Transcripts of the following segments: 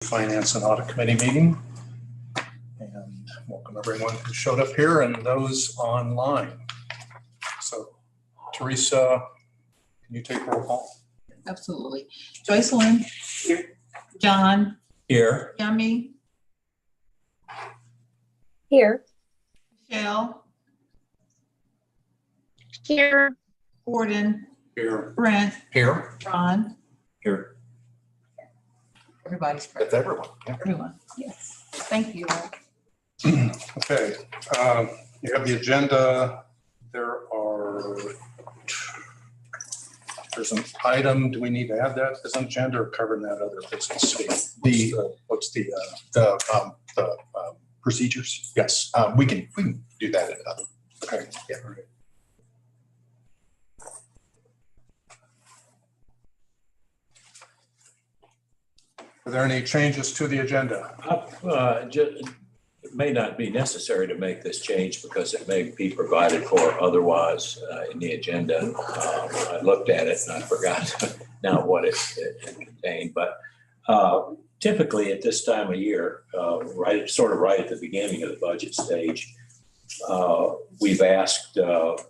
Finance and Audit Committee meeting. And welcome everyone who showed up here and those online. So Teresa, can you take roll call? Absolutely. Joycelyn. Here. John. Here. Yummy. Here. Michelle. Here. Gordon. Here. Brent. Here. Ron. Here. Everybody's present. That's everyone. Yeah. Everyone. Yes. Thank you. Okay. You have the agenda. There's an item. Do we need to add that as an agenda or cover that other business? What's the procedures? Yes. We can do that in another. Okay. Yeah. All right. Are there any changes to the agenda? It may not be necessary to make this change because it may be provided for otherwise in the agenda. I looked at it and I forgot now what it contained, but typically at this time of year, right at the beginning of the budget stage, we've asked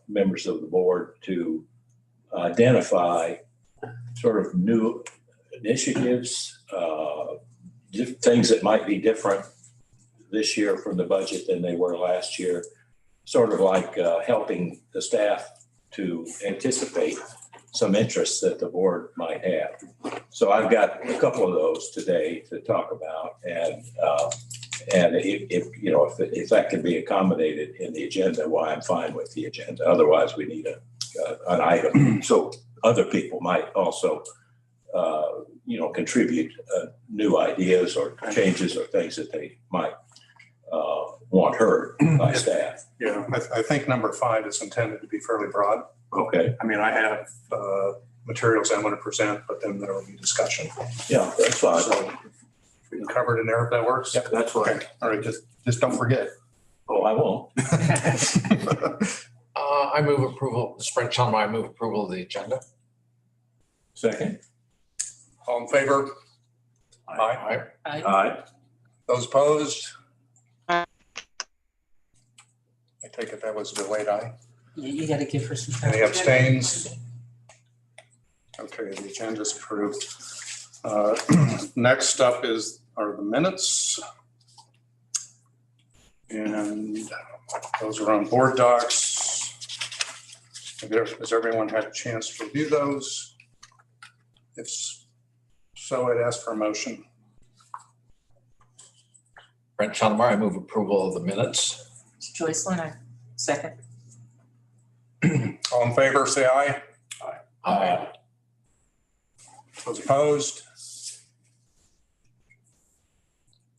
members of the board to identify sort of new initiatives, things that might be different this year from the budget than they were last year, sort of like helping the staff to anticipate some interests that the board might have. So I've got a couple of those today to talk about, and if that can be accommodated in the agenda, why I'm fine with the agenda. Otherwise, we need an item so other people might also contribute new ideas or changes or things that they might want heard by staff. Yeah, I think number 5 is intended to be fairly broad. Okay. I mean, I have materials I want to present, but then there will be discussion. Yeah, that's fine. So we can cover it in there if that works. Yep, that's fine. Okay. All right, just don't forget. Oh, I won't. I move approval. Sprint Chalmers, I move approval of the agenda. Second. All in favor? Aye. Aye. Those opposed? I take it that was a delayed aye. You got to give her some time. Any abstains? Okay, the agenda's approved. Next up are the minutes. And those are on board docs. Has everyone had a chance to review those? If so, I'd ask for a motion. Brent Chalmers, I move approval of the minutes. Joycelyn, I second. All in favor, say aye. Aye. Those opposed?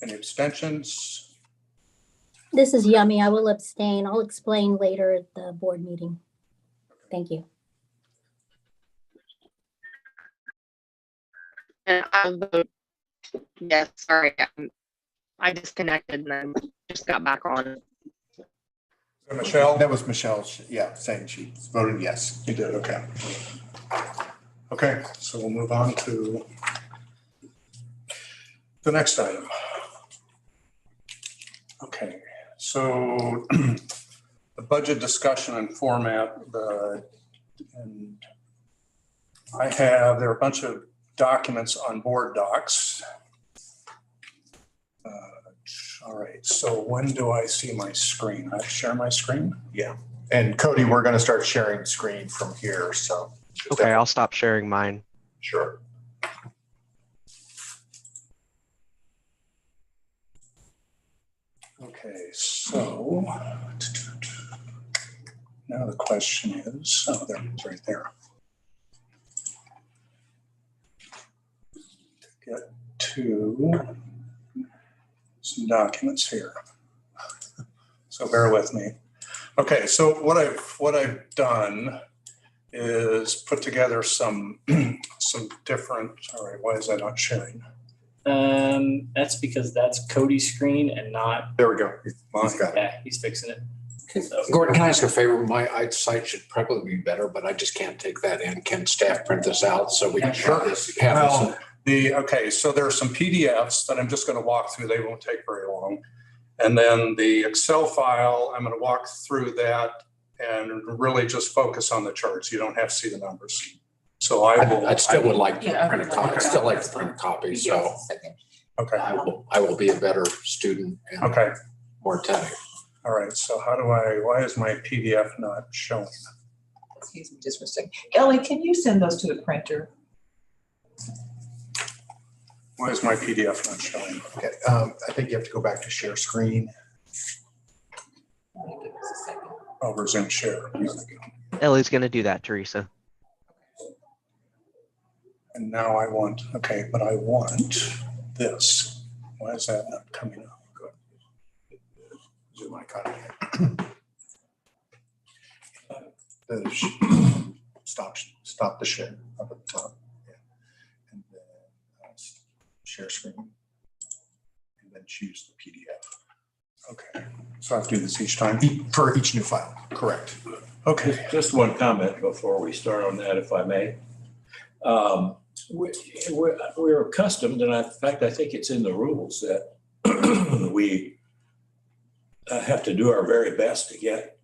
Any abstentions? This is Yummy. I will abstain. I'll explain later at the board meeting. Thank you. And I'll vote yes. Sorry, I disconnected and then just got back on. Michelle? That was Michelle, saying she voted yes. You did, okay. Okay, so we'll move on to the next item. Okay, so the budget discussion and format, and there are a bunch of documents on board docs. All right, so when do I see my screen? I share my screen? Yeah. And Cody, we're going to start sharing screen from here. So. Okay, I'll stop sharing mine. Sure. Okay, so now the question is, there it is right there. To get to some documents here. So bear with me. Okay, so what I've done is put together some different, all right, why is that not sharing? That's because that's Cody's screen and not. There we go. He's got it. Yeah, he's fixing it. So. Gordon, can I ask a favor? My eyesight should probably be better, but I just can't take that in. Can staff print this out so we can Sure. have this? Okay, so there are some PDFs that I'm just going to walk through. They won't take very long. And then the Excel file, I'm going to walk through that and really just focus on the charts. You don't have to see the numbers. So I still would like to Yeah, print a copy. I still like to print a copy, so Okay, I will be a better student and okay. more attentive. All right, so why is my PDF not showing? Excuse me just for a second. Ellie, can you send those to the printer? Why is my PDF not showing? Okay, I think you have to go back to share screen. Give us a second. Oh, resume share. Ellie's gonna do that, Teresa. And now I want, okay, but I want this. Why is that not coming up? Good. Zoom icon. Stop the share up at the top. Yeah. And then share screen. And then choose the PDF. Okay, so I have to do this each time? For each new file, correct. Okay. Just one comment before we start on that, if I may. We're accustomed, and in fact, I think it's in the rules that we have to do our very best to get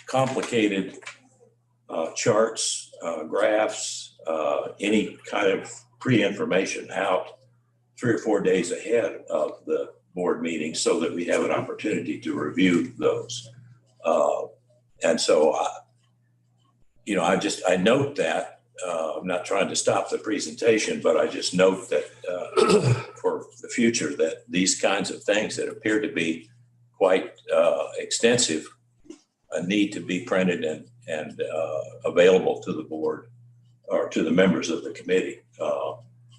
complicated charts, graphs, any kind of pre-information out 3 or 4 days ahead of the board meeting so that we have an opportunity to review those. And so, I note that. I'm not trying to stop the presentation, but I just note that for the future that these kinds of things that appear to be quite extensive need to be printed and available to the board or to the members of the committee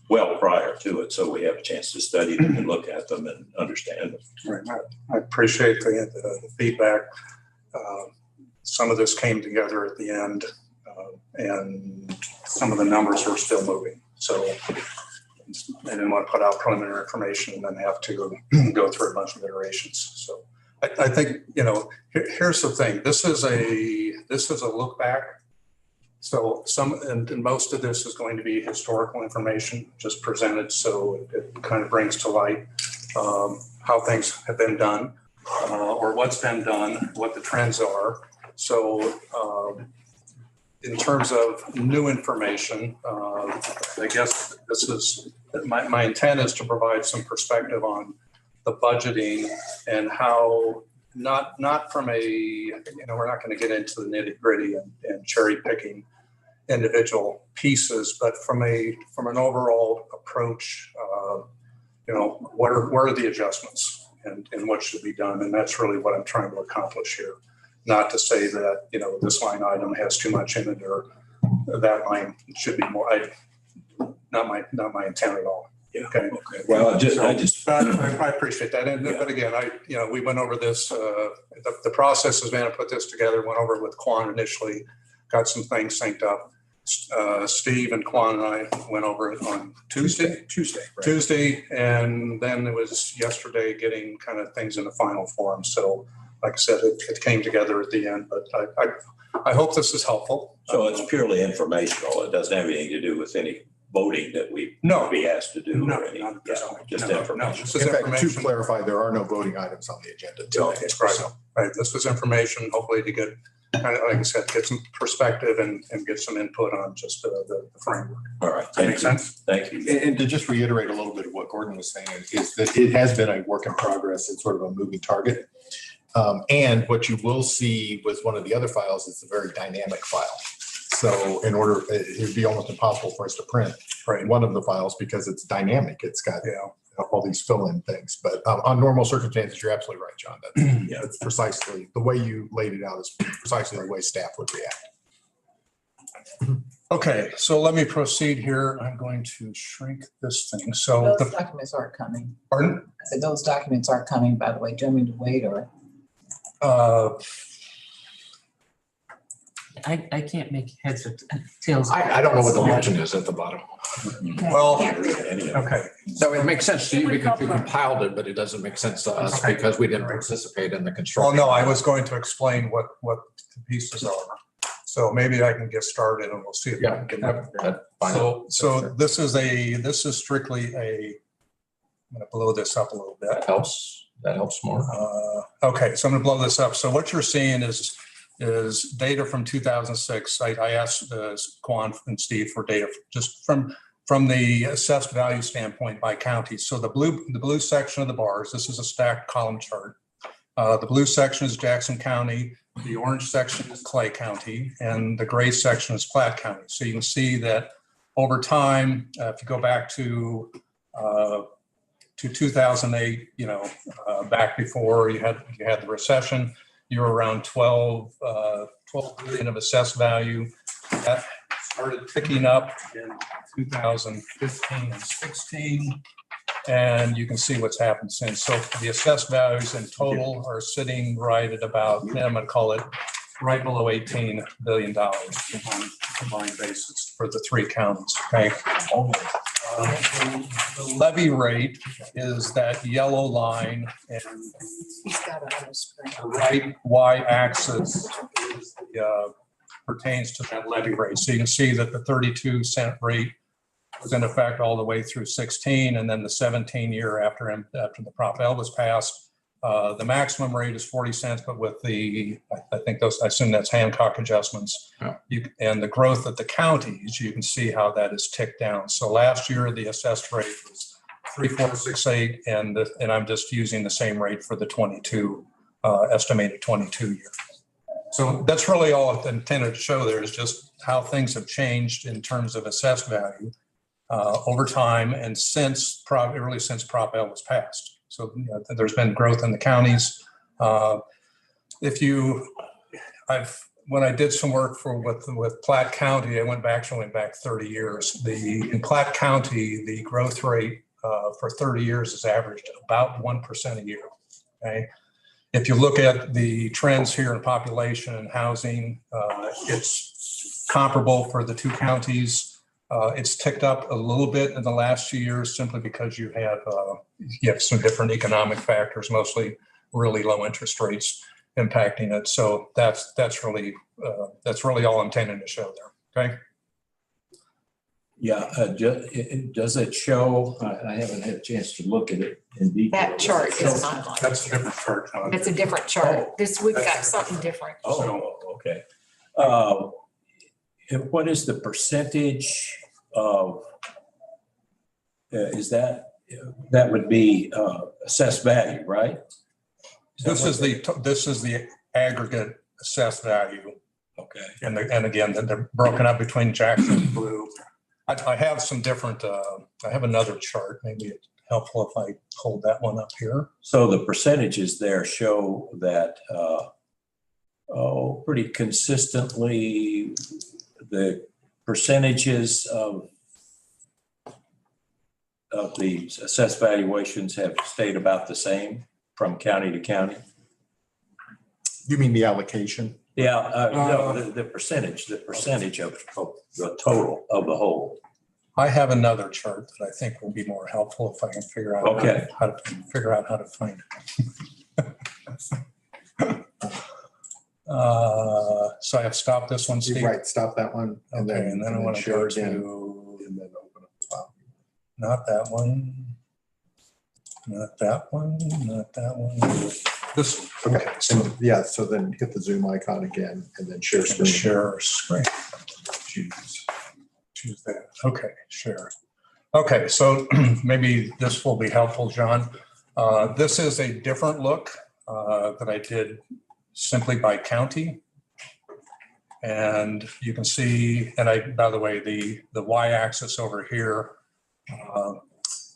well prior to it, so we have a chance to study them and look at them and understand them. Right. I appreciate the feedback. Some of this came together at the end, and some of the numbers are still moving. So I didn't want to put out preliminary information and then have to go through a bunch of iterations. So I think, here's the thing. This is a look back. So and most of this is going to be historical information just presented. So it kind of brings to light how things have been done or what's been done, what the trends are. So in terms of new information, I guess this is my intent is to provide some perspective on the budgeting and how not from we're not going to get into the nitty gritty and cherry picking individual pieces, but from an overall approach, where are the adjustments and what should be done? And that's really what I'm trying to accomplish here. Not to say that, this line item has too much in it or that line should be more, not my intent at all. Yeah. Okay. Well, I I appreciate that. But again, we went over this, the process has been to put this together, went over it with Quan initially, got some things synced up. Steve and Quan and I went over it on Tuesday, right. Tuesday. And then it was yesterday getting kind of things in the final form. So like I said, it came together at the end, but I hope this is helpful. So it's purely informational. It doesn't have anything to do with any voting that we be asked to do. No, or any, just no, information. This is In fact, to information. clarify, there are no voting items on the agenda today. That's right. So, Right. This was information, hopefully to get, kind of, like I said, get some perspective and get some input on just the framework. All right. Does that make sense? Thank you. And to just reiterate a little bit of what Gordon was saying is that it has been a work in progress and sort of a moving target. And what you will see with one of the other files is a very dynamic file. So it would be almost impossible for us to print one of the files because it's dynamic. It's got all these fill-in things. But on normal circumstances, you're absolutely right, John. That's precisely the way you laid it out is precisely the way staff would react. Okay, so let me proceed here. I'm going to shrink this thing. So Those documents aren't coming. pardon? I said, those documents aren't coming, by the way. Do you want me to wait or? I can't make heads or tails. I don't know what the legend is at the bottom. Well, okay. So it makes sense to you because you compiled it, but it doesn't make sense to us Okay. because we didn't participate in the Well, construction. no, I was going to explain what the pieces are. So maybe I can get started and we'll see if Yeah, we can. that's fine. So this is strictly I'm going to blow this up a little bit. That helps more. Okay, so I'm going to blow this up. So what you're seeing is data from 2006. I asked Quan and Steve for data just from the assessed value standpoint by county. So the blue section of the bars, this is a stacked column chart. The blue section is Jackson County, the orange section is Clay County, and the gray section is Platte County. So you can see that over time, if you go back to 2008, back before you had the recession, you were around 12 billion of assessed value. That started picking up in 2015 and 16. And you can see what's happened since. So the assessed values in total are sitting right at about, I'm going to call it right below $18 billion combined basis for the three counties. Okay. The levy rate is that yellow line, and He's got it on his screen. the right y-axis pertains to that levy rate. So you can see that the 32-cent rate was in effect all the way through 16, and then the 17 year after the Prop L was passed. The maximum rate is 40 cents, but with I assume that's Hancock adjustments. Yeah. And the growth at the counties, you can see how that has ticked down. So last year, the assessed rate was 3.468, and I'm just using the same rate for the 22, estimated 22 year. So that's really all it's intended to show there is just how things have changed in terms of assessed value over time and since Prop L was passed. So there's been growth in the counties. When I did some work with Platte County, I went back 30 years. In Platte County, the growth rate for 30 years has averaged about 1% a year. Okay. If you look at the trends here in population and housing, it's comparable for the two counties. It's ticked up a little bit in the last few years simply because you have some different economic factors, mostly really low interest rates impacting it. So that's really all I'm intending to show there. Okay. Yeah, does it show, I haven't had a chance to look at it in detail. That chart is not like. That's a different chart. It's a different chart. Oh. We've got something different. Oh, okay. And what is the percentage of, that would be assessed value, right? This is the aggregate assessed value. Okay. And again, they're broken up between Jackson and Blue. I have some different, I have another chart. Maybe it's helpful if I hold that one up here. So the percentages there show that, pretty consistently, the percentages of the assessed valuations have stayed about the same from county to county. You mean the allocation? Yeah, no, the percentage of the total of the whole. I have another chart that I think will be more helpful if I can figure out how to find it. So I have stopped this one, Steve. Right, stop that one. And then I want to go to, and then open up the file. not that one, not that one, not that one. This one. Okay, so so then hit the Zoom icon again and then share screen. Share screen. Choose that. Okay, share. Okay, so maybe this will be helpful, John. This is a different look that I did simply by county. And you can see, and by the way, the y-axis over here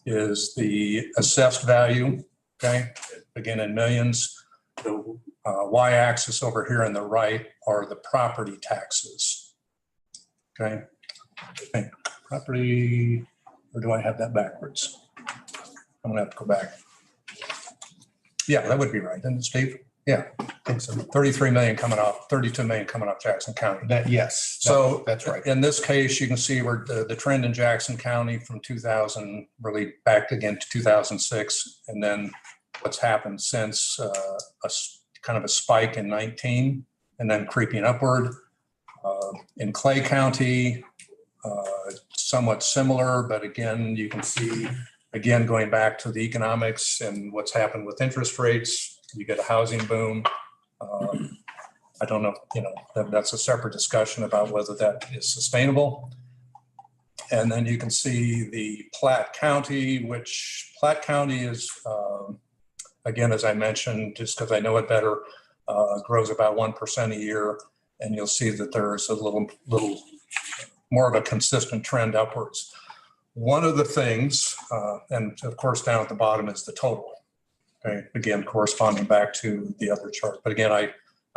is the assessed value, okay? Again, in millions. The y-axis over here on the right are the property taxes, okay? Okay. Property, or do I have that backwards? I'm gonna have to go back. Yeah, that would be right, isn't it, Steve? Yeah, I think so. 33 million coming off, 32 million coming off Jackson County. So that's right. In this case, you can see where the trend in Jackson County from 2000 really back again to 2006, and then what's happened since kind of a spike in 19, and then creeping upward. In Clay County, somewhat similar, but again, you can see, again, going back to the economics and what's happened with interest rates, you get a housing boom. I don't know, that's a separate discussion about whether that is sustainable. And then you can see the Platte County, which Platte County is, again, as I mentioned, just because I know it better, grows about 1% a year. And you'll see that there's a little more of a consistent trend upwards. One of the things, and of course, down at the bottom is the total. Okay, again, corresponding back to the other chart. But again, I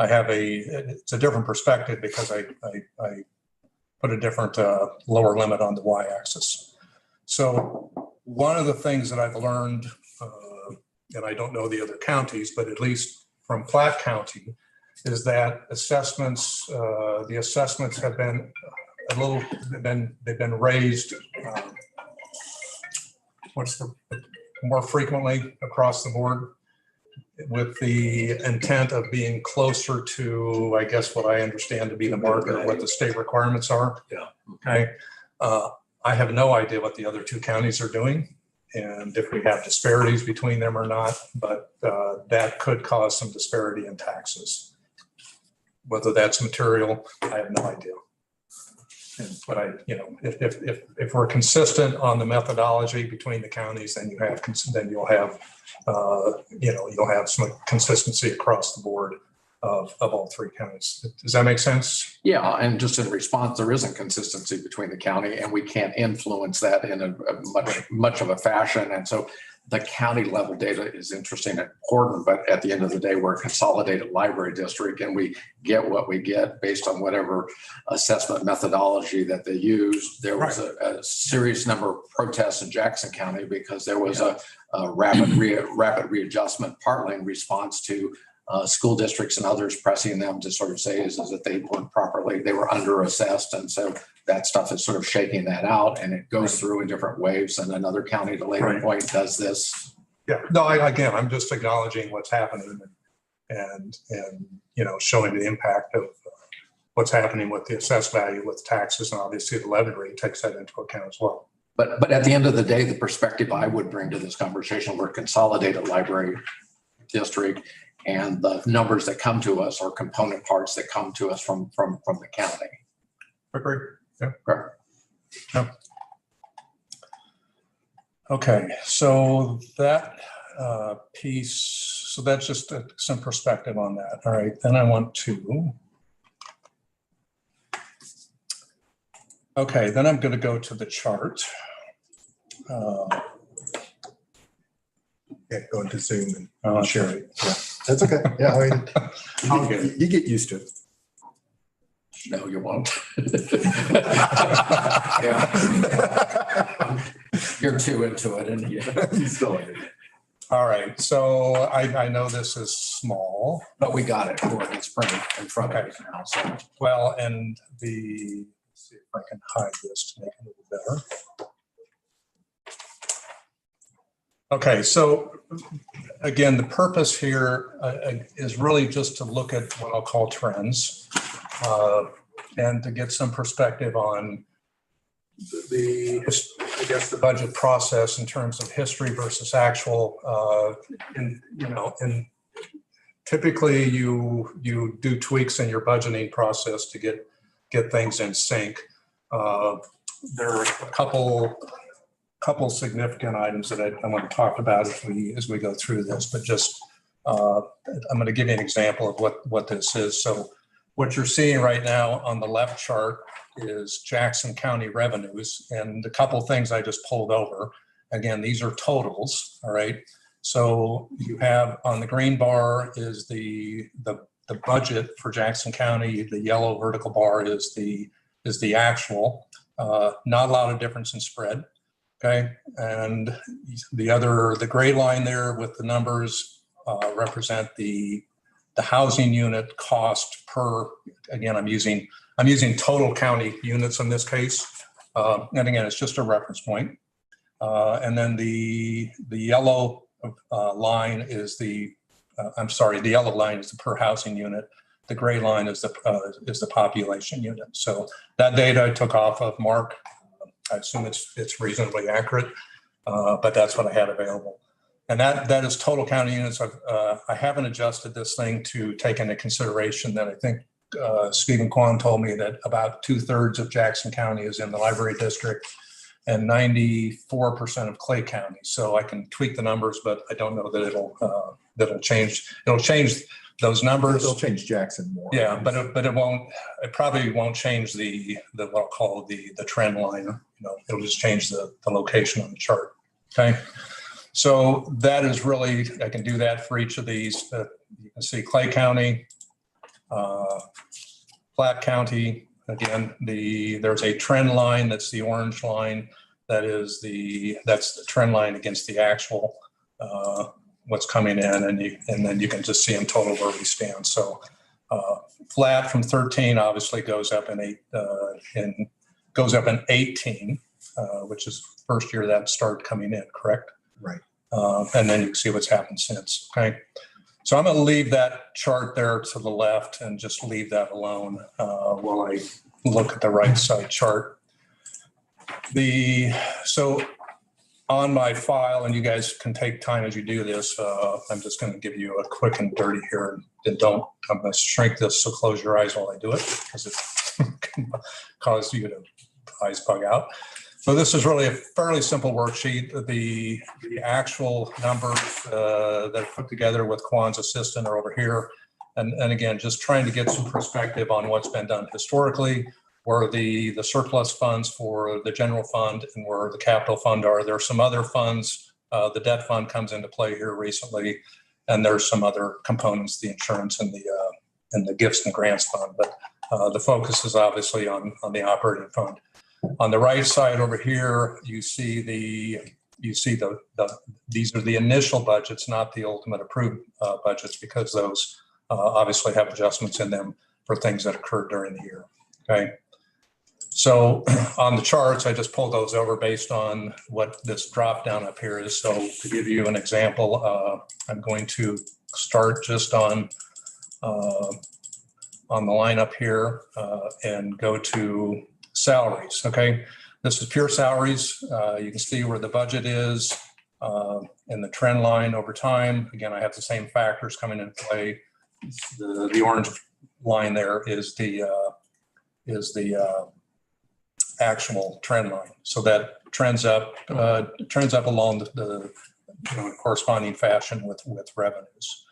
have it's a different perspective because I put a different lower limit on the y-axis. So one of the things that I've learned, and I don't know the other counties, but at least from Platte County, is that assessments, the assessments have been they've been raised. More frequently across the board, with the intent of being closer to, I guess, what I understand to be the market, what the state requirements are. Yeah. Okay. I have no idea what the other two counties are doing and if we have disparities between them or not, but that could cause some disparity in taxes. Whether that's material, I have no idea. But if we're consistent on the methodology between the counties, then you'll have some consistency across the board of all three counties. Does that make sense? Yeah, and just in response, there isn't consistency between the county, and we can't influence that in a much of a fashion. And so the county level data is interesting and important, but at the end of the day, we're a consolidated library district, and we get what we get based on whatever assessment methodology that they use. There was a serious number of protests in Jackson County because there was a rapid readjustment, partly in response to school districts and others pressing them to sort of say is that they weren't properly, they were under assessed. And so that stuff is sort of shaking that out, and it goes through in different waves. And another county at a later point does this. Yeah, no, again, I'm just acknowledging what's happening and showing the impact of what's happening with the assessed value with taxes, and obviously the levy rate takes that into account as well. But at the end of the day, the perspective I would bring to this conversation, we're a consolidated library district, and the numbers that come to us are component parts that come to us from the county. Agree. Yeah. Correct. Yeah. Okay, so that piece, so that's just some perspective on that. All right, then I want to. Okay, then I'm going to go to the chart. Yeah, go into Zoom and share it. Yeah, That's okay. Yeah, I mean, you get used to it. No, you won't. You're too into it, and you still in it. All right, so I know this is small, But we got it. It's printed in front of us now. So well, and let's see if I can hide this to make it a little better. Okay, so again, the purpose here is really just to look at what I'll call trends and to get some perspective on the budget process in terms of history versus actual. And typically you do tweaks in your budgeting process to get things in sync. There are a couple significant items that I want to talk about as we go through this, but just I'm going to give you an example of what this is. So what you're seeing right now on the left chart is Jackson County revenues, and a couple things I just pulled over. Again, these are totals, all right? So you have on the green bar is the budget for Jackson County. The yellow vertical bar is the actual. Not a lot of difference in spread. Okay, and the gray line there with the numbers represent the housing unit cost per. Again, I'm using total county units in this case, and again, it's just a reference point. And then the yellow line is the yellow line is the per housing unit. the gray line is the population unit. So that data I took off of Mark. I assume it's reasonably accurate, but that's what I had available. And that is total county units. I haven't adjusted this thing to take into consideration that I think Stephen Kwan told me that about 2/3 of Jackson County is in the library district and 94% of Clay County. So I can tweak the numbers, but I don't know that it'll change. It'll change those numbers. It'll change Jackson more. Yeah, but it won't. It probably won't change the what I'll call the trend line. You know, it'll just change the location on the chart. Okay. So that is really, I can do that for each of these. You can see Clay County, Platte County. Again, there's a trend line. That's the orange line. That's the trend line against the actual what's coming in, and then you can just see in total where we stand. So flat from 13 obviously goes up in 18, which is first year that started coming in, correct? Right. And then you can see what's happened since. Okay. So I'm going to leave that chart there to the left and just leave that alone while I look at the right side chart. So on my file, and you guys can take time as you do this, I'm just going to give you a quick and dirty here. And I'm going to shrink this, so close your eyes while I do it, because it can cause you to eyes bug out. So this is really a fairly simple worksheet. The actual numbers that are put together with Kwan's assistant are over here. And again, just trying to get some perspective on what's been done historically, where the surplus funds for the general fund and where the capital fund are. There are some other funds. The debt fund comes into play here recently, and there's some other components, the insurance and the gifts and grants fund. But the focus is obviously on the operating fund. On the right side over here, you see these are the initial budgets, not the ultimate approved budgets, because those obviously have adjustments in them for things that occurred during the year. Okay. So on the charts, I just pulled those over based on what this drop down up here is. So to give you an example, I'm going to start just on the line up here and go to salaries. Okay, this is pure salaries. You can see where the budget is in the trend line over time. Again, I have the same factors coming into play. The orange line there is the actual trend line. So that trends up along the corresponding fashion with revenues.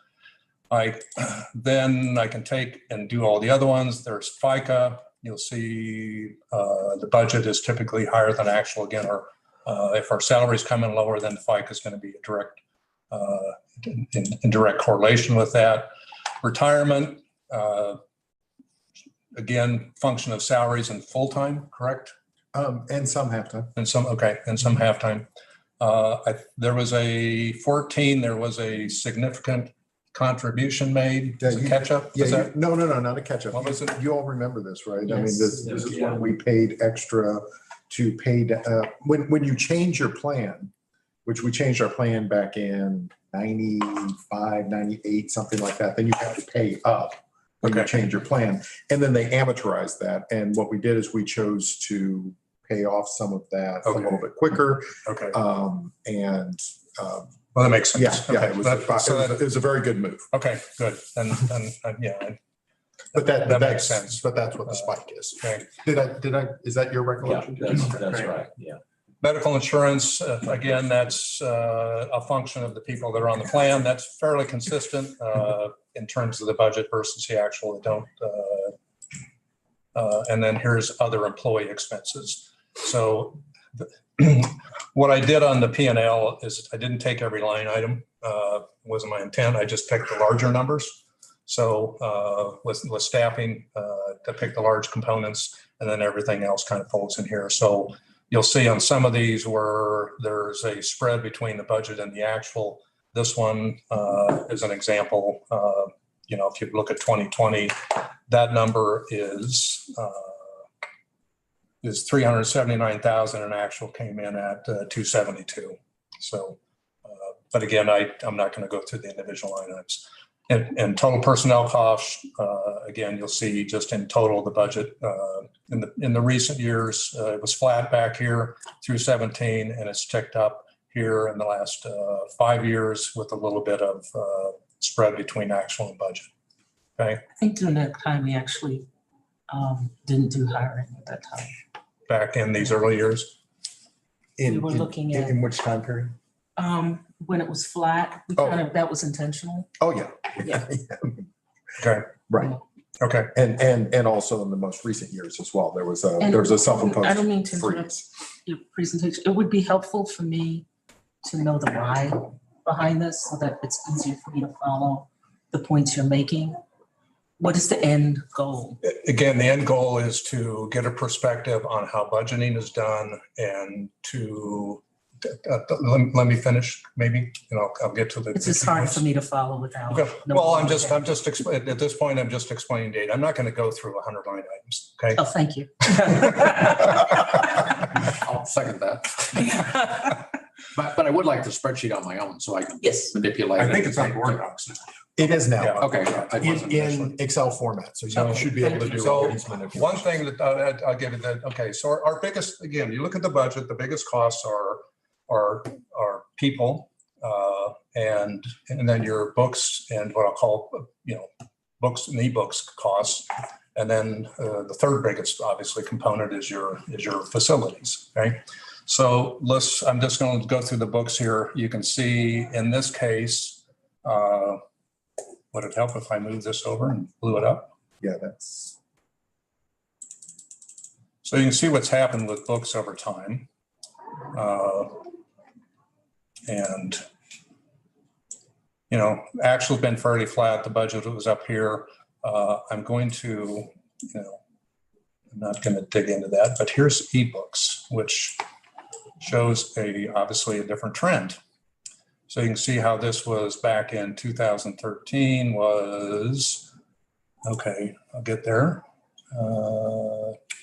Then I can take and do all the other ones. There's FICA. You'll see the budget is typically higher than actual. Again, if our salaries come in lower, then FICA is going to be a direct in direct correlation with that. Retirement, again, function of salaries and full-time, correct? And some halftime. And some halftime. There was a 14. There was a significant contribution made. Yeah, catch up. Yeah, no, not a catch up. What was it? You all remember this, right? Yes. I mean, this is when we paid extra to pay when you change your plan, which we changed our plan back in 95, 98, something like that. Then you have to pay up when you change your plan, and then they amortized that. And what we did is we chose to pay off some of that a little bit quicker. Okay. Well, that makes sense. Yeah, it was a very good move. Okay, good. And yeah. But that makes sense. But that's what the spike is. Okay. Did I? Is that your recollection? Yeah, that's right. Yeah. Medical insurance, again, that's a function of the people that are on the plan. That's fairly consistent in terms of the budget versus the actual. And then here's other employee expenses. So what I did on the P&L is I didn't take every line item. Wasn't my intent. I just picked the larger numbers. So with staffing, to pick the large components, and then everything else kind of folds in here. So you'll see on some of these where there's a spread between the budget and the actual. This one is an example. If you look at 2020, that number is 379,000 and actual came in at 272. So, but again, I'm not going to go through the individual line items. And total personnel costs, again, you'll see just in total, the budget in the recent years, it was flat back here through 17, and it's ticked up here in the last 5 years with a little bit of spread between actual and budget. Okay, I think during that time, we actually didn't do hiring at that time. back in these early years. We were looking at, In which time period? when it was flat, we Oh. kind of, that was intentional. Oh, yeah. Yeah. Okay, Right. okay. And also in the most recent years as well, there was a And self-imposed I don't mean to interrupt freeze. your presentation. It would be helpful for me to know the why behind this so that it's easier for me to follow the points you're making. What is the end goal? Again, the end goal is to get a perspective on how budgeting is done and to, let me finish maybe, and I'll get to the. It's just hard for me to follow without. Okay, knowing well, I'm what just, that- at this point, I'm just explaining data. I'm not going to go through 100 line items, okay? Oh, thank you. I'll second that. But I would like the spreadsheet on my own so I can Yes. manipulate it. I think it's on board docs. It is now. Yeah. Okay. I wasn't sure. In Excel format, so you should be able to do all these manipulations. One thing that I'll give you that, okay, so our biggest, again, you look at the budget, the biggest costs are people, and then your books and what I'll call, books and ebooks costs. And then the third biggest, obviously, component is your facilities, okay? So I'm just going to go through the books here. You can see in this case, would it help if I move this over and blew it up? Yeah, that's. So you can see what's happened with books over time. And, actual's been fairly flat. The budget was up here. I'm going to, I'm not going to dig into that, but here's ebooks, which shows obviously a different trend. So you can see how this was back in 2013 was, okay, I'll get there.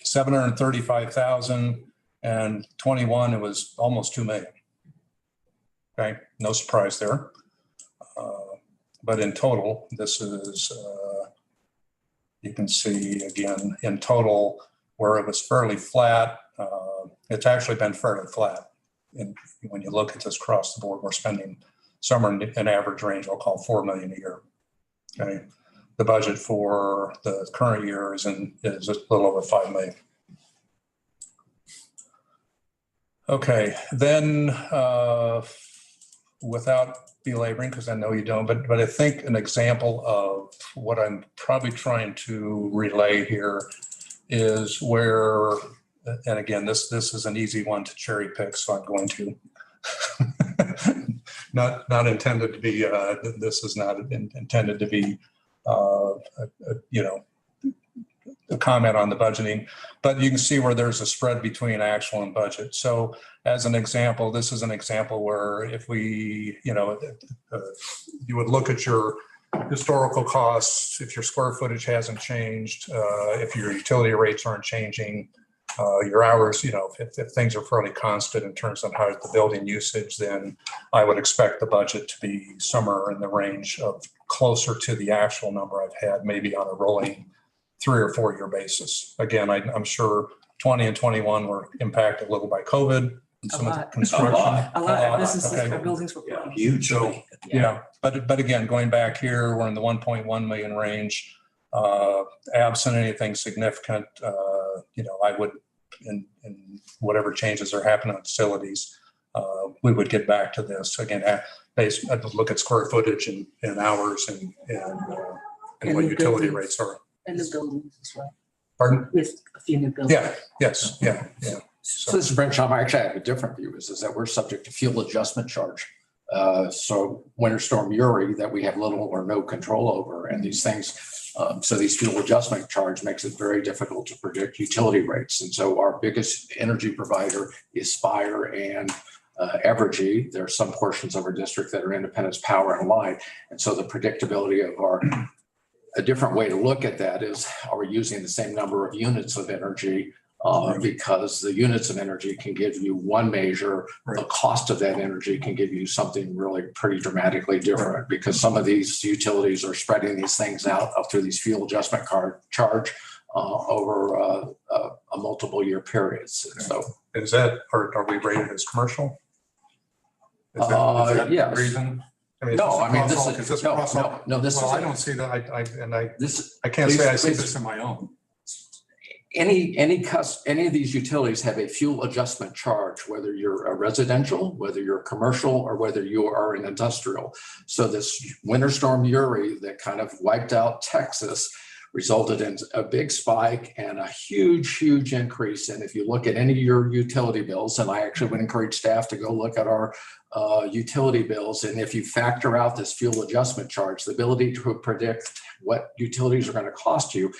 735,000 and 21, it was almost 2 million. Okay, no surprise there. But in total, this is, you can see again, in total, where it was fairly flat, it's actually been fairly flat. And when you look at this across the board, we're spending somewhere in an average range, I'll call 4 million a year. Okay, the budget for the current year is a little over 5 million. Okay, then without belaboring, because I know you don't, but I think an example of what I'm probably trying to relay here is where, and again, this is an easy one to cherry pick, so I'm going to. not intended to be, this is not intended to be, a comment on the budgeting, but you can see where there's a spread between actual and budget. So as an example, this is an example where if we, you would look at your historical costs, if your square footage hasn't changed, if your utility rates aren't changing, your hours, if things are fairly constant in terms of how the building usage, then I would expect the budget to be somewhere in the range of closer to the actual number I've had, maybe on a rolling 3 or 4 year basis. Again, I'm sure 20 and 21 were impacted a little by COVID. And some of the construction. A lot of businesses, Okay. our buildings were closed. Huge. So, yeah, but again, going back here, we're in the 1.1 million range. Absent anything significant, I would, in whatever changes are happening on facilities, we would get back to this again. I'd look at square footage and hours and what new utility buildings. rates are. And the buildings as well, Pardon? with a few new buildings. Yeah. Yes. Yeah. Yeah. So this is Brent Schaub. I actually have a different view is that we're subject to fuel adjustment charge. So Winter Storm Uri that we have little or no control over and these things. So these fuel adjustment charge makes it very difficult to predict utility rates. And so our biggest energy provider is Spire and Evergy. There are some portions of our district that are Independence Power and Light. And so the predictability of a different way to look at that is, are we using the same number of units of energy because the units of energy can give you one measure. The cost of that energy can give you something really pretty dramatically different, because some of these utilities are spreading these things out up through these fuel adjustment card charge over a multiple year periods. So Is that, or are we rated as commercial? Is that yes. the reason? I mean, No, I mean, this is is, this no, across no, all? no, this is. Well, I don't see that. I can't Please- say I see please. this in my own. Any of these utilities have a fuel adjustment charge, whether you're a residential, whether you're commercial, or whether you are an industrial. So this winter storm Uri that kind of wiped out Texas resulted in a big spike and a huge increase. And if you look at any of your utility bills, and I actually would encourage staff to go look at our utility bills, and if you factor out this fuel adjustment charge, the ability to predict what utilities are going to cost you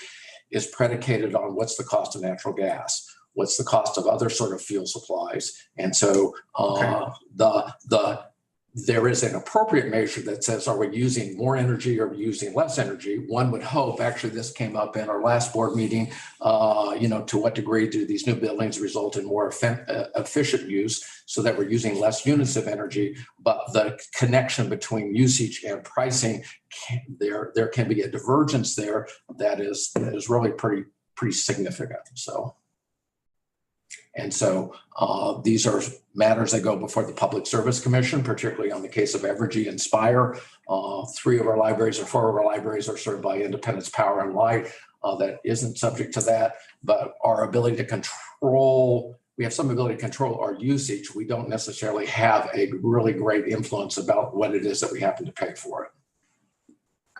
is predicated on what's the cost of natural gas, what's the cost of other sort of fuel supplies. And so there is an appropriate measure that says, are we using more energy or are we using less energy? One would hope, actually this came up in our last board meeting, to what degree do these new buildings result in more efficient use so that we're using less units of energy, but the connection between usage and pricing, there can be a divergence there that is really pretty significant. And so these are matters that go before the Public Service Commission, particularly on the case of Evergy and Spire. 3 of our libraries or 4 of our libraries are served by Independence Power and Light. That isn't subject to that, but our ability to control, we have some ability to control our usage. We don't necessarily have a really great influence about what it is that we happen to pay for it.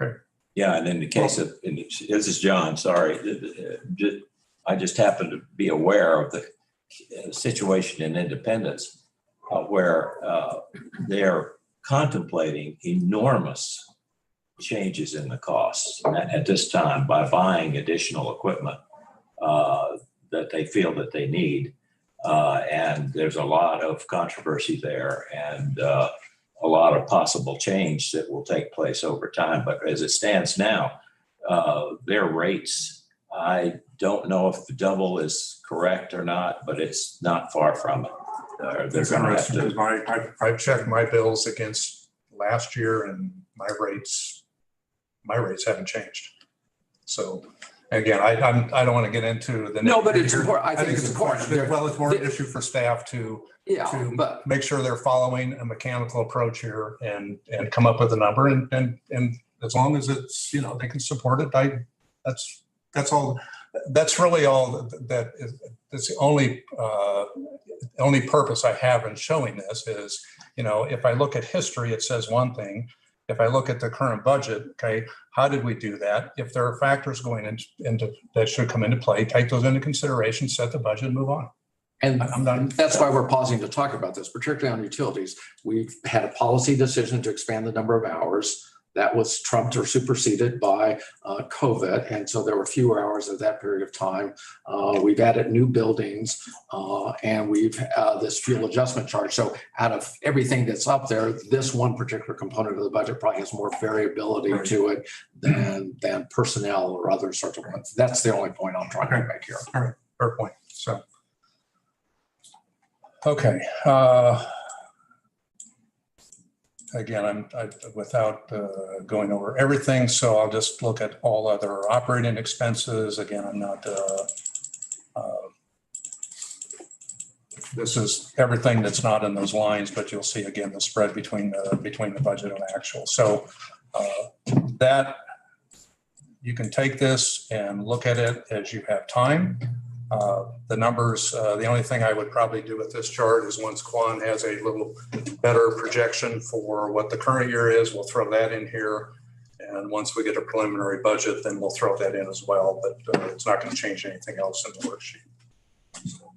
Okay. Yeah, and in the case of, and this is John, sorry. I just happen to be aware of the situation in Independence where they're contemplating enormous changes in the costs at this time by buying additional equipment that they feel that they need. And there's a lot of controversy there and a lot of possible change that will take place over time. But as it stands now, their rates, I don't know if the double is correct or not, but it's not far from it. It's interesting because I've checked my bills against last year and my rates haven't changed. So again, I don't want to get into the. No, but it's important. I think it's important. Well, it's more an issue for staff to make sure they're following a mechanical approach here and come up with a number. And as long as it's, they can support it, that's all. That's really all that is. That's the only purpose I have in showing this is, if I look at history, it says one thing. If I look at the current budget, okay, how did we do that? If there are factors going into that should come into play, take those into consideration, set the budget, and move on. And I'm done. That's why we're pausing to talk about this, particularly on utilities. We've had a policy decision to expand the number of hours. That was trumped or superseded by COVID. And so there were fewer hours at that period of time. We've added new buildings and we've this fuel adjustment charge. So out of everything that's up there, this one particular component of the budget probably has more variability to it than personnel or other sorts of ones. That's the only point I'm trying to make here. All right, fair point. So, okay. Again, I'm without going over everything, so I'll just look at all other operating expenses. Again, I'm not. This is everything that's not in those lines, but you'll see again the spread between the budget and actual. So that you can take this and look at it as you have time. The numbers, the only thing I would probably do with this chart is once Quan has a little better projection for what the current year is, we'll throw that in here. And once we get a preliminary budget, then we'll throw that in as well. But it's not going to change anything else in the worksheet. So,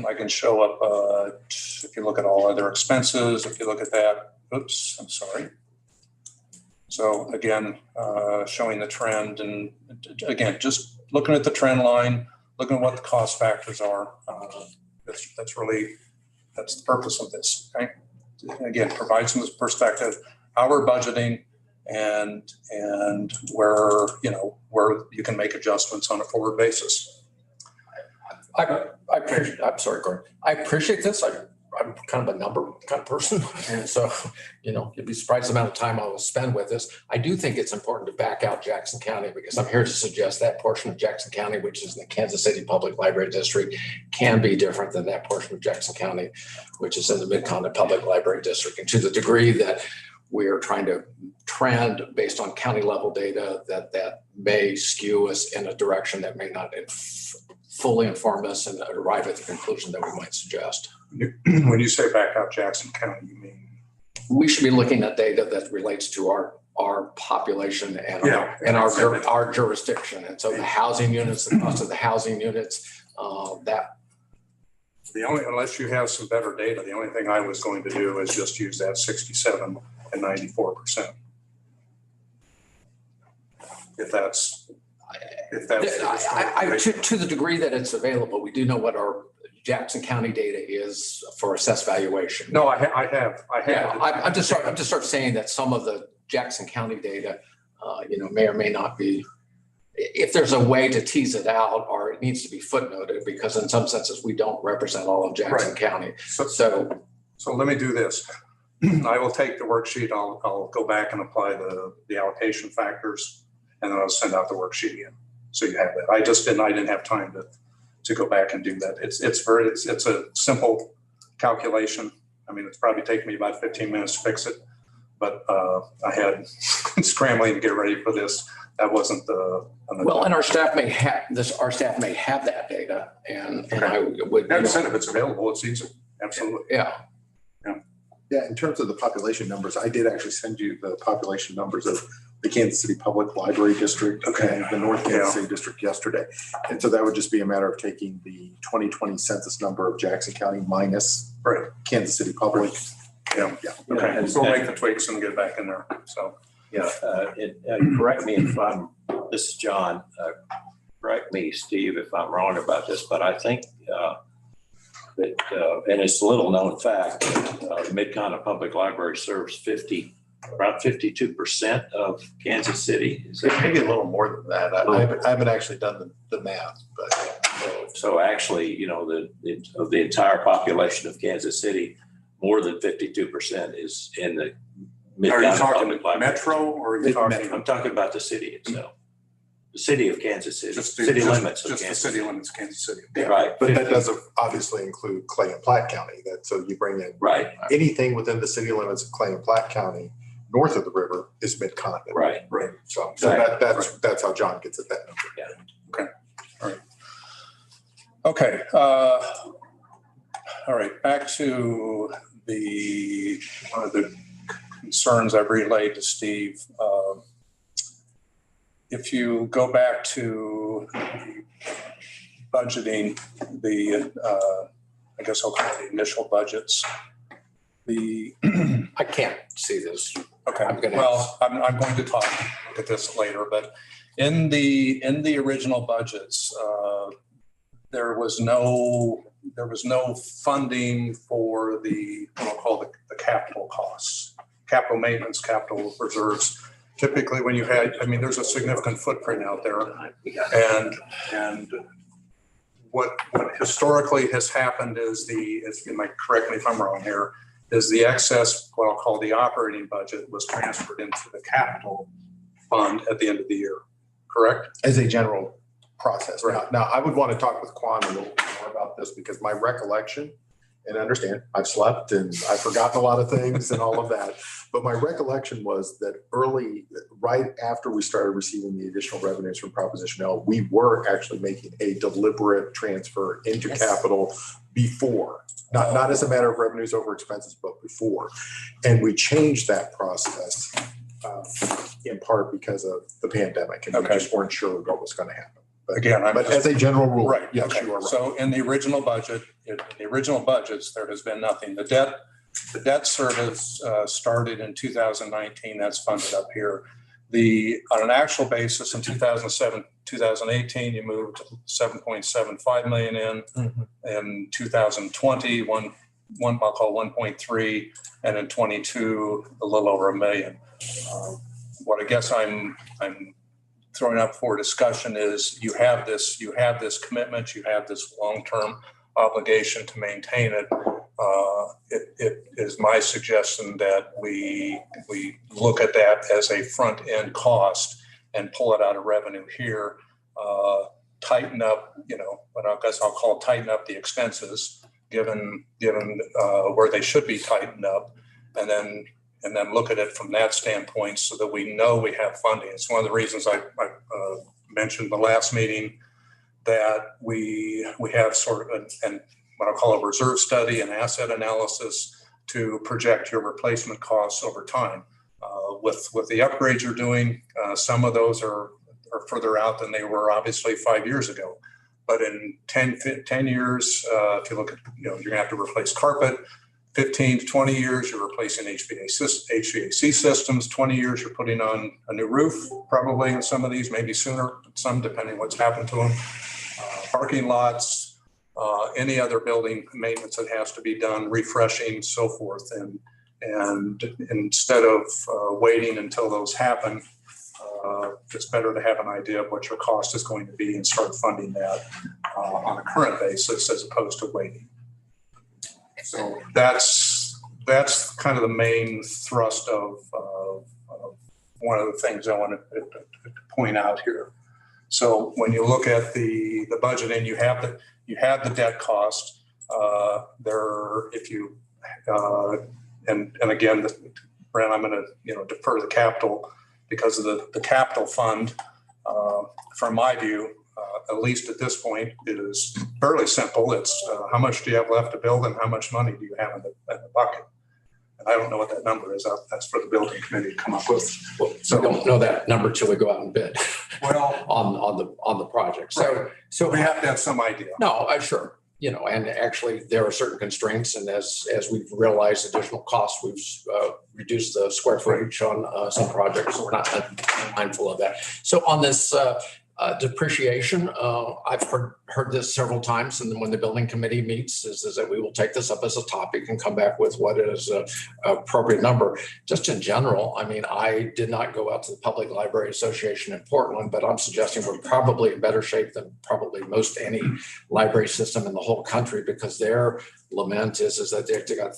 I can show up, if you look at all other expenses, if you look at that, oops, I'm sorry. So again, showing the trend and again, just looking at the trend line, looking at what the cost factors are. That's the purpose of this. Okay. Again, provide some perspective, how we're budgeting and where you can make adjustments on a forward basis. I'm sorry, Gordon. I appreciate this. I'm kind of a number kind of person. And so, you'd be surprised the amount of time I will spend with this. I do think it's important to back out Jackson County because I'm here to suggest that portion of Jackson County, which is in the Kansas City Public Library District, can be different than that portion of Jackson County, which is in the Mid-Continent Public Library District. And to the degree that we are trying to trend based on county level data, that may skew us in a direction that may not fully inform us and arrive at the conclusion that we might suggest. When you say back out Jackson County, you mean? We should be looking at data that relates to our population and our jurisdiction. And so the housing units, the cost of the housing units, Unless you have some better data, the only thing I was going to do is just use that 67 and 94%. If that's to the degree that it's available, we do know what our Jackson County data is for assessed valuation. No, I have. Yeah, I'm just sort of saying that some of the Jackson County data, may or may not be, if there's a way to tease it out, or it needs to be footnoted, because in some senses we don't represent all of Jackson County. So let me do this. I will take the worksheet. I'll go back and apply the allocation factors, and then I'll send out the worksheet again. So you have that. I didn't have time to go back and do that. It's a simple calculation. I mean, it's probably taken me about 15 minutes to fix it, but I had scrambling to get ready for this. That wasn't and our staff may have this. Our staff may have that data, and I would. If it's available, it's easy. Absolutely. Yeah. Yeah, in terms of the population numbers, I did actually send you the population numbers of the Kansas City Public Library District and the North Kansas City District yesterday. And so that would just be a matter of taking the 2020 census number of Jackson County minus Kansas City Public. Yeah. Okay. So we'll make the tweaks and get it back in there. So correct me if this is John. Correct me, Steve, if I'm wrong about this, but I think that, and it's a little known fact, the Mid-Continent Public Library serves about 52% of Kansas City. Is that maybe a little more than that? I haven't actually done the math, but so actually, of the entire population of Kansas City, more than 52% is in the Mid-Continent Public Library. Metro, or are you talking? I'm talking about the city itself. The city of Kansas City, Just city limits of just Kansas the city City. limits of Kansas City. Yeah. Right. But that doesn't obviously include Clay and Platte County. So you bring in anything within the city limits of Clay and Platte County north of the river is Mid-Continent. Right. So Exactly. that's how John gets at that number. Yeah. Okay. All right. Okay. All right. Back to one of the concerns I've relayed to Steve. If you go back to the budgeting, I guess I'll call it the initial budgets. I can't see this. Okay. I'm going to talk at this later, but in the original budgets, there was no funding for what I'll call the capital costs, capital maintenance, capital reserves. Typically when there's a significant footprint out there, and what historically has happened is you might correct me if I'm wrong here, is the excess, what I'll call the operating budget, was transferred into the capital fund at the end of the year, correct? As a general process. Right. Now, I would want to talk with Quan a little bit more about this because my recollection, and I understand I've slept and I've forgotten a lot of things and all of that, but my recollection was that right after we started receiving the additional revenues from Proposition L, we were actually making a deliberate transfer into capital before, not as a matter of revenues over expenses, but before. And we changed that process in part because of the pandemic, and we just weren't sure what was going to happen. But as a general rule, right? Yes, okay. you are right. So in the original budget, budgets, there has been nothing. The debt service started in 2019. That's funded up here. On an actual basis in 2007, 2018, you moved 7.75 million in. Mm-hmm. In 2020, I'll call 1.3, and in 22, a little over $1 million. What I guess I'm throwing up for discussion is you have this commitment, you have this long-term obligation to maintain it. It is my suggestion that we look at that as a front-end cost and pull it out of revenue here. Tighten up, what I guess I'll call tighten up the expenses, given where they should be tightened up, and then look at it from that standpoint so that we know we have funding. It's one of the reasons I mentioned the last meeting that we have sort of an what I'll call a reserve study and asset analysis to project your replacement costs over time. With the upgrades you're doing, some of those are further out than they were obviously 5 years ago. But in 10 years, if you look at, you're gonna have to replace carpet. 15 to 20 years, you're replacing HVAC systems. 20 years, you're putting on a new roof, probably in some of these, maybe sooner, some depending what's happened to them. Parking lots, any other building maintenance that has to be done, refreshing, so forth. And instead of waiting until those happen, it's better to have an idea of what your cost is going to be and start funding that on a current basis as opposed to waiting. So that's kind of the main thrust of one of the things I want to point out here. So when you look at the budget and you have the debt cost there, if you and again, Brent, I'm going to defer the capital because of the capital fund. From my view, at least at this point, it is fairly simple. It's how much do you have left to build and how much money do you have in the bucket? And I don't know what that number is. That's for the building committee to come up with. So we don't know that number till we go out and bid. Well, on the project. So we have to have some idea. No, sure. And actually there are certain constraints, and as we've realized additional costs, we've reduced the square footage on some projects. So we're not mindful of that. So on this depreciation, I've heard this several times, and then when the building committee meets, is that we will take this up as a topic and come back with what is an appropriate number. Just in general, I mean, I did not go out to the Public Library Association in Portland, but I'm suggesting we're probably in better shape than probably most any library system in the whole country, because their lament is that they've got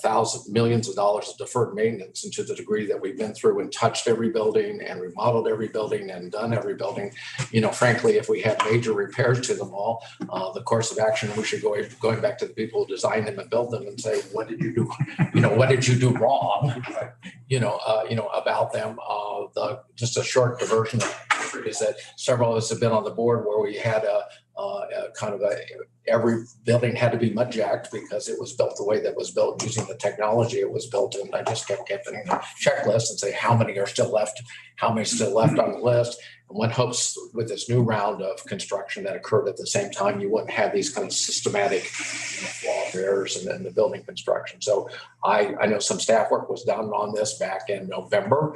millions of dollars of deferred maintenance, and to the degree that we've been through and touched every building and remodeled every building and done every building, frankly, if we have major repairs to them all, the course of action, we should going back to the people who designed them and built them and say, what did you do? What did you do wrong? About them. Just a short diversion is that several of us have been on the board where we had every building had to be mud jacked because it was built the way that was built using the technology it was built in. I just kept getting a checklist and say how many are still left, how many still left on the list. And one hopes with this new round of construction that occurred at the same time, you wouldn't have these kind of systematic flaw errors in the building construction. So I know some staff work was done on this back in November.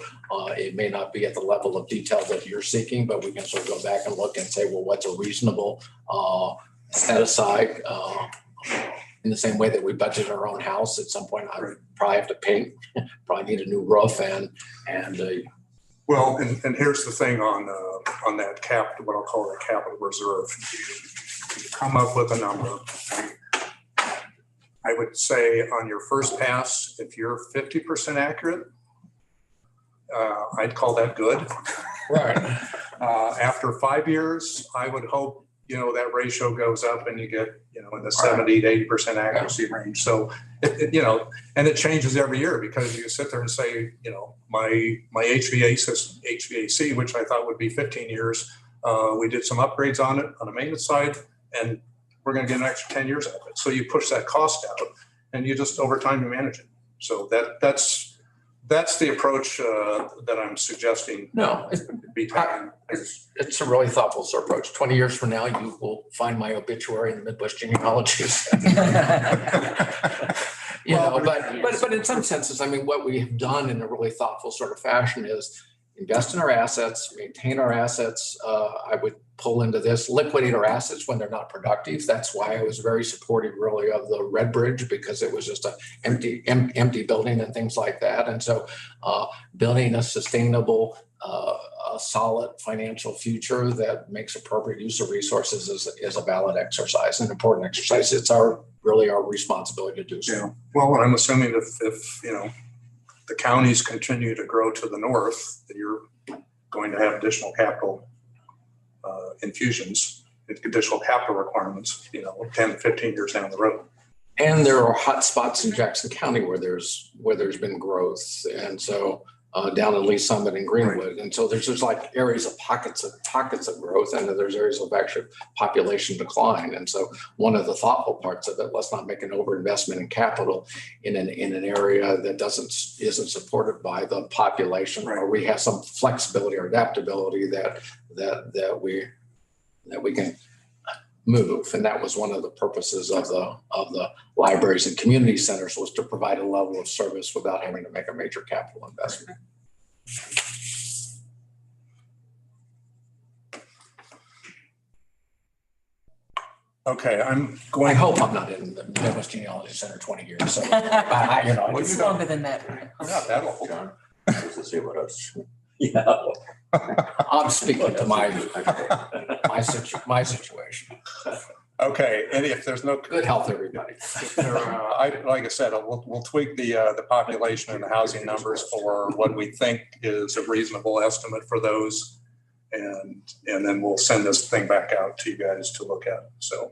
It may not be at the level of detail that you're seeking, but we can sort of go back and look and say, well, what's a reasonable set aside in the same way that we budget our own house. At some point, I would probably have to paint, probably need a new roof and well, and here's the thing on that what I'll call the capital reserve. You come up with a number. I would say on your first pass, if you're 50% accurate, I'd call that good. Right. After 5 years, I would hope that ratio goes up and you get in the 70 to 80% accuracy range. So and it changes every year because you sit there and say my HVAC, which I thought would be 15 years, we did some upgrades on it on the maintenance side, and we're going to get an extra 10 years out of it. So you push that cost out, and you just over time you manage it. So that's the approach that I'm suggesting. No, it's a really thoughtful approach. 20 years from now, you will find my obituary in the Midwest genealogies. But in some senses, I mean, what we have done in a really thoughtful sort of fashion is invest in our assets, maintain our assets. I would pull into this, liquidate our assets when they're not productive. That's why I was very supportive really of the Red Bridge, because it was just an empty building and things like that. And so building a sustainable a solid financial future that makes appropriate use of resources is a valid exercise, an important exercise. It's really our responsibility to do so. Yeah. Well, I'm assuming if the counties continue to grow to the north, that you're going to have additional capital infusions, additional capital requirements, 10, 15 years down the road. And there are hot spots in Jackson County where there's been growth. And so down in Lee Summit and Greenwood. Right. And so there's just like areas of pockets of growth, and then there's areas of actual population decline. And so one of the thoughtful parts of it, let's not make an overinvestment in capital in an area that isn't supported by the population, right, or we have some flexibility or adaptability that we can move. And that was one of the purposes of the libraries and community centers, was to provide a level of service without having to make a major capital investment. Okay, I hope I'm not in the Midwest Genealogy Center 20 years. So It's longer than that. Not that old. To see what else. Yeah. I'm speaking to my situation. Okay, and if there's no Good health, everybody. like I said, we'll tweak the population and the housing numbers for what we think is a reasonable estimate for those, and then we'll send this thing back out to you guys to look at. So,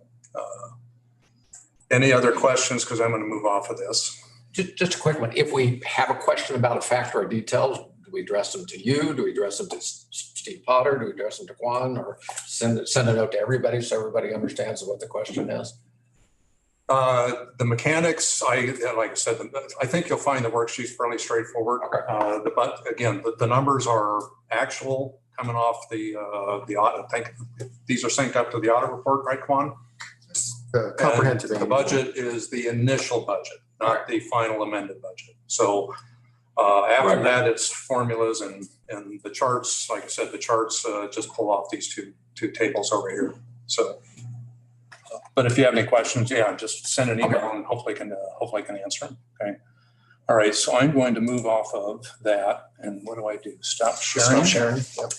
any other questions? Because I'm going to move off of this. Just a quick one. If we have a question about a fact or details, do we address them to you? Do we address them to Steve Potter? Do we address them to Quan, or send a note to everybody so everybody understands what the question is? The mechanics, like I said, I think you'll find the worksheets fairly straightforward. Okay. But again, the numbers are actual coming off the audit. I think these are synced up to the audit report, right, Quan? The comprehensive. The budget is the initial budget, not the final amended budget. So after that, it's formulas and the charts. Like I said, the charts just pull off these two tables over here. So, but if you have any questions, just send an email and hopefully I can answer them. Okay. All right. So I'm going to move off of that. And what do I do? Stop sharing. Stop sharing. Yep.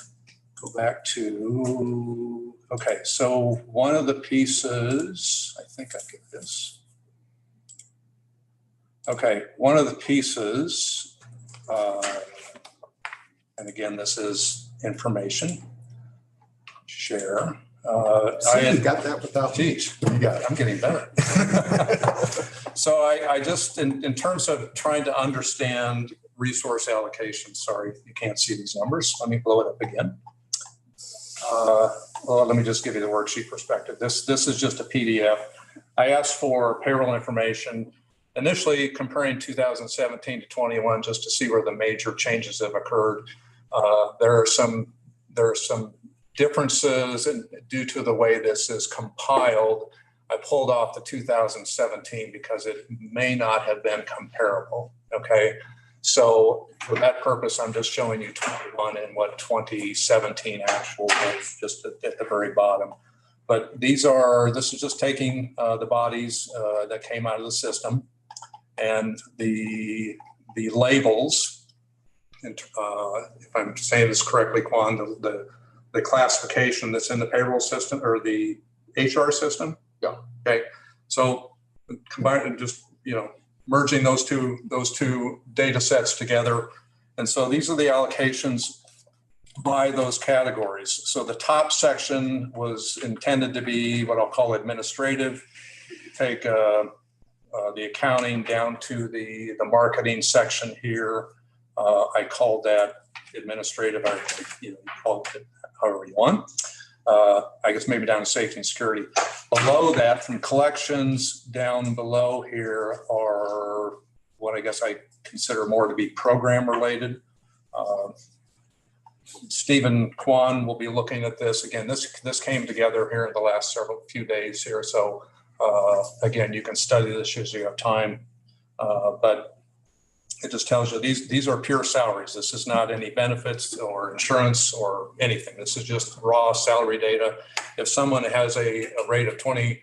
Go back to, okay. So one of the pieces, I think I get this. Okay. One of the pieces, and again, this is information. Share. You got that without. Geez, you got it. I'm getting better. So I just, in terms of trying to understand resource allocation, sorry, you can't see these numbers. Let me blow it up again. Well, let me just give you the worksheet perspective. This is just a PDF. I asked for payroll information, initially comparing 2017 to 21, just to see where the major changes have occurred. There are some differences, and due to the way this is compiled, I pulled off the 2017 because it may not have been comparable. Okay, so for that purpose, I'm just showing you 21 and what 2017 actual was, just at the very bottom. But this is just taking the bodies that came out of the system, and the labels, and if I'm saying this correctly, Quan, the classification that's in the payroll system or the HR system. Yeah. Okay. So combining, just merging those two data sets together, and so these are the allocations by those categories. So the top section was intended to be what I'll call administrative. Take the accounting down to the marketing section here. I called that administrative. Call it however you want. I guess maybe down to safety and security. Below that, from collections down below here are what I guess I consider more to be program related. Stephen Kwan will be looking at this again. This came together here in the last few days here. So again, you can study this as you have time, but it just tells you these are pure salaries. This is not any benefits or insurance or anything. This is just raw salary data. If someone has a rate of 20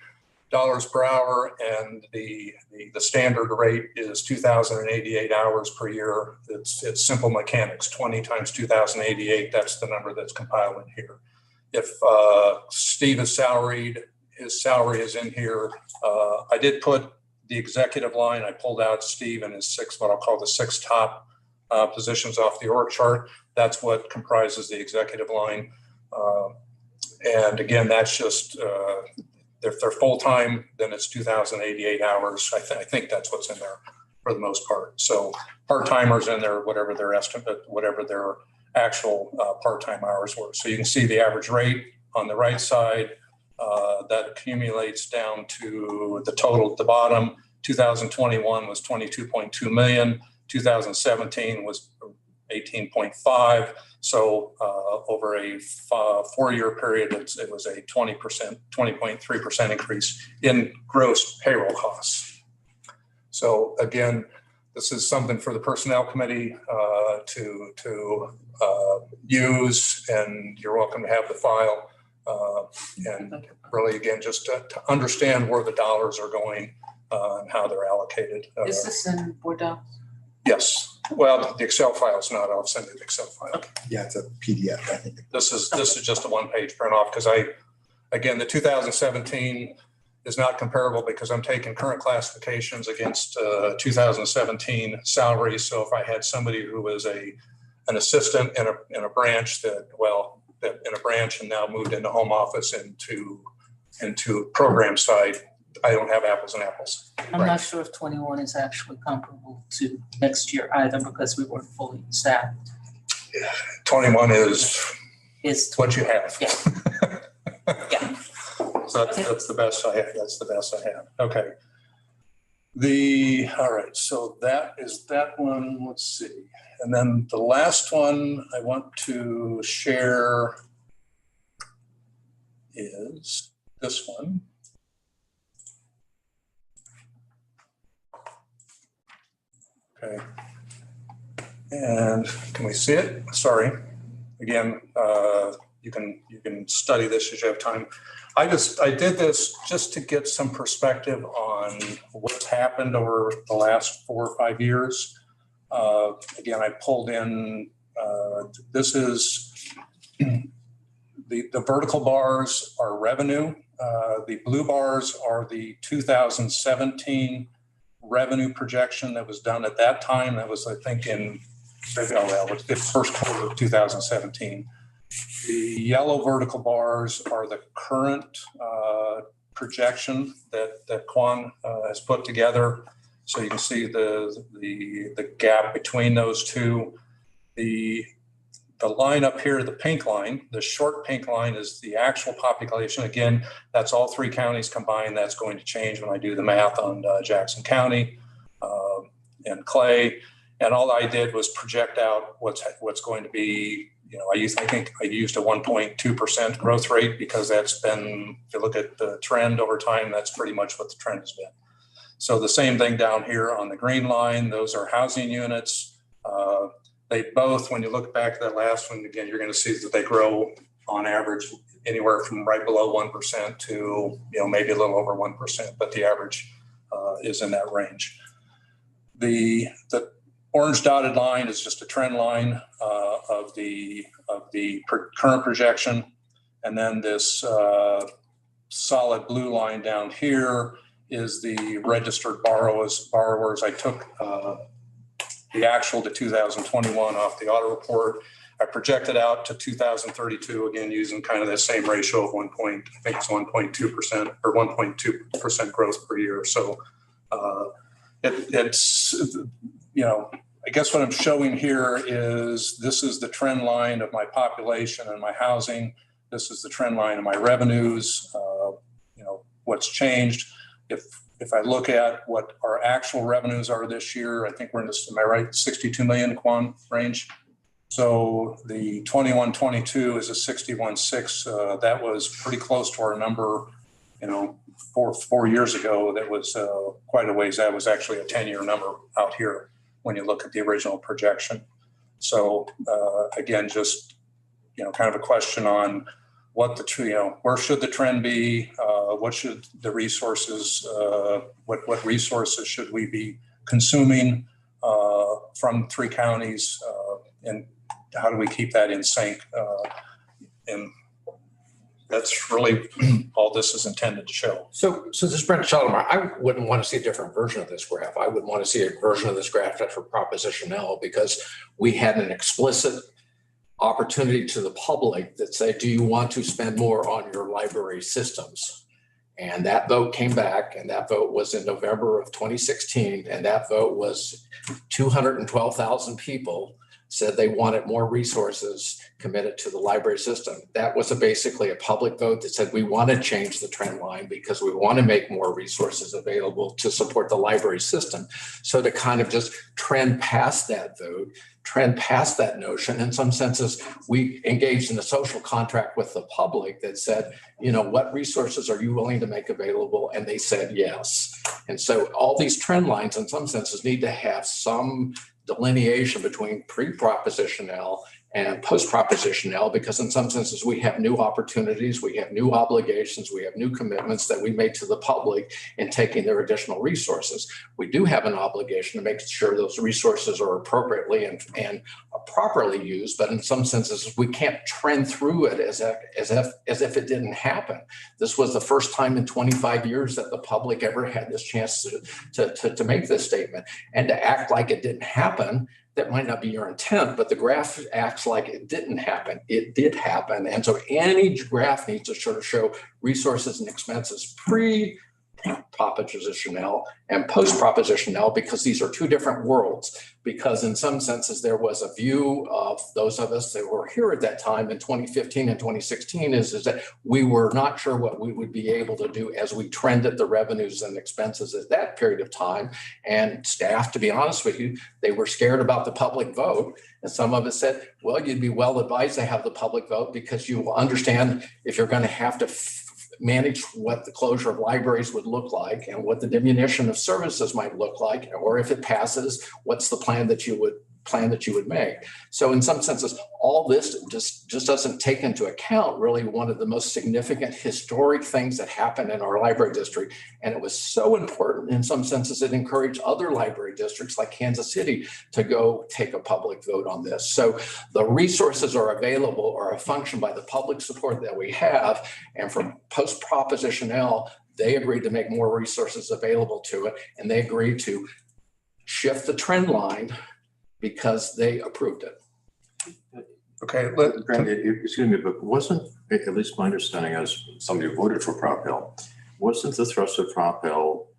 dollars per hour, and the standard rate is 2,088 hours per year. It's simple mechanics. 20 times 2,088. That's the number that's compiled in here. If Steve is salaried, his salary is in here. I did put the executive line. I pulled out Steve and his what I'll call the 6 top positions off the org chart. That's what comprises the executive line. And again, that's just, if they're full-time, then it's 2,088 hours. I think that's what's in there for the most part. So part-timers in there, whatever their estimate, whatever their actual part-time hours were. So you can see the average rate on the right side. That accumulates down to the total at the bottom. 2021 was 22.2 million. 2017 was 18.5. So over a 4-year period, it was a 20.3% increase in gross payroll costs. So again, this is something for the personnel committee to use, and you're welcome to have the file. And really, again, just to understand where the dollars are going and how they're allocated. Is this in Bordeaux? Yes. Well, the Excel file is not. I'll send you the Excel file. Okay. Yeah, it's a PDF, I think. This is just a 1-page print off because again, the 2017 is not comparable because I'm taking current classifications against 2017 salaries. So if I had somebody who was an assistant in a branch in a branch and now moved into home office into program side, I don't have apples and apples. I'm not sure if 21 is actually comparable to next year either because we weren't fully staffed. 21 is what you have. Yeah. Yeah. So that's the best I have. That's the best I have. Okay. All right. So that is that one. Let's see. And then the last one I want to share is this one. Okay. And can we see it? Sorry. Again, you can study this as you have time. I did this just to get some perspective on what's happened over the last 4 or 5 years. Again, I pulled in, this is the vertical bars are revenue. The blue bars are the 2017 revenue projection that was done at that time. That was, I think, in the first quarter of 2017. The yellow vertical bars are the current projection that Quan has put together. So you can see the gap between those two. The line up here, the pink line, the short pink line is the actual population. Again, that's all 3 counties combined. That's going to change when I do the math on Jackson County and Clay. And all I did was project out what's going to be, I think I used a 1.2% growth rate because that's been, if you look at the trend over time, that's pretty much what the trend has been. So the same thing down here on the green line, those are housing units. They both, when you look back at that last one, again, you're going to see that they grow on average anywhere from right below 1% to, maybe a little over 1%, but the average is in that range. The orange dotted line is just a trend line of the current projection. And then this solid blue line down here is the registered borrowers. I took the actual to 2021 off the audit report. I projected out to 2032, again, using kind of the same ratio of 1.2% or 1.2% growth per year. So it's, I guess what I'm showing here is this is the trend line of my population and my housing. This is the trend line of my revenues, what's changed. If I look at what our actual revenues are this year, I think we're in this, am I right, 62 million Quan range? So the 21-22 is a 61.6. That was pretty close to our number, 4 years ago. That was quite a ways. That was actually a 10-year number out here when you look at the original projection. So again, just, kind of a question on what the, where should the trend be? What should the resources, what resources should we be consuming from 3 counties? And how do we keep that in sync? And that's really all this is intended to show. So this is Brent Schellemeyer. I wouldn't want to see a different version of this graph. I would want to see a version of this graph that's for Proposition L, because we had an explicit opportunity to the public that said, do you want to spend more on your library systems? And that vote came back, and that vote was in November of 2016. And that vote was 212,000 people said they wanted more resources committed to the library system. That was basically a public vote that said we want to change the trend line because we want to make more resources available to support the library system. So to kind of just trend past that vote, trend past that notion, in some senses, we engaged in a social contract with the public that said, what resources are you willing to make available? And they said yes. And so all these trend lines, in some senses, need to have some delineation between pre-Proposition L and post-Proposition L, because in some senses we have new opportunities, we have new obligations, we have new commitments that we made to the public in taking their additional resources. We do have an obligation to make sure those resources are appropriately and properly used, but in some senses we can't trend through it as if it didn't happen. This was the first time in 25 years that the public ever had this chance to make this statement, and to act like it didn't happen. That might not be your intent, but the graph acts like it didn't happen. It did happen. And so any graph needs to sort of show resources and expenses pre-Proposition L and post-Proposition L, because these are 2 different worlds. Because in some senses, there was a view of those of us that were here at that time in 2015 and 2016 is that we were not sure what we would be able to do as we trended the revenues and expenses at that period of time. And staff, to be honest with you, they were scared about the public vote. And some of us said, well, you'd be well advised to have the public vote because you will understand if you're going to have to manage what the closure of libraries would look like and what the diminution of services might look like, or if it passes, what's the plan that you would make. So in some senses, all this just doesn't take into account really one of the most significant historic things that happened in our library district. And it was so important in some senses, it encouraged other library districts like Kansas City to go take a public vote on this. So the resources are available or a function by the public support that we have. And from post-Proposition L, they agreed to make more resources available to it. And they agreed to shift the trend line because they approved it. Okay. Excuse me, but wasn't, at least my understanding as somebody who voted for Prop L, wasn't the thrust of Prop L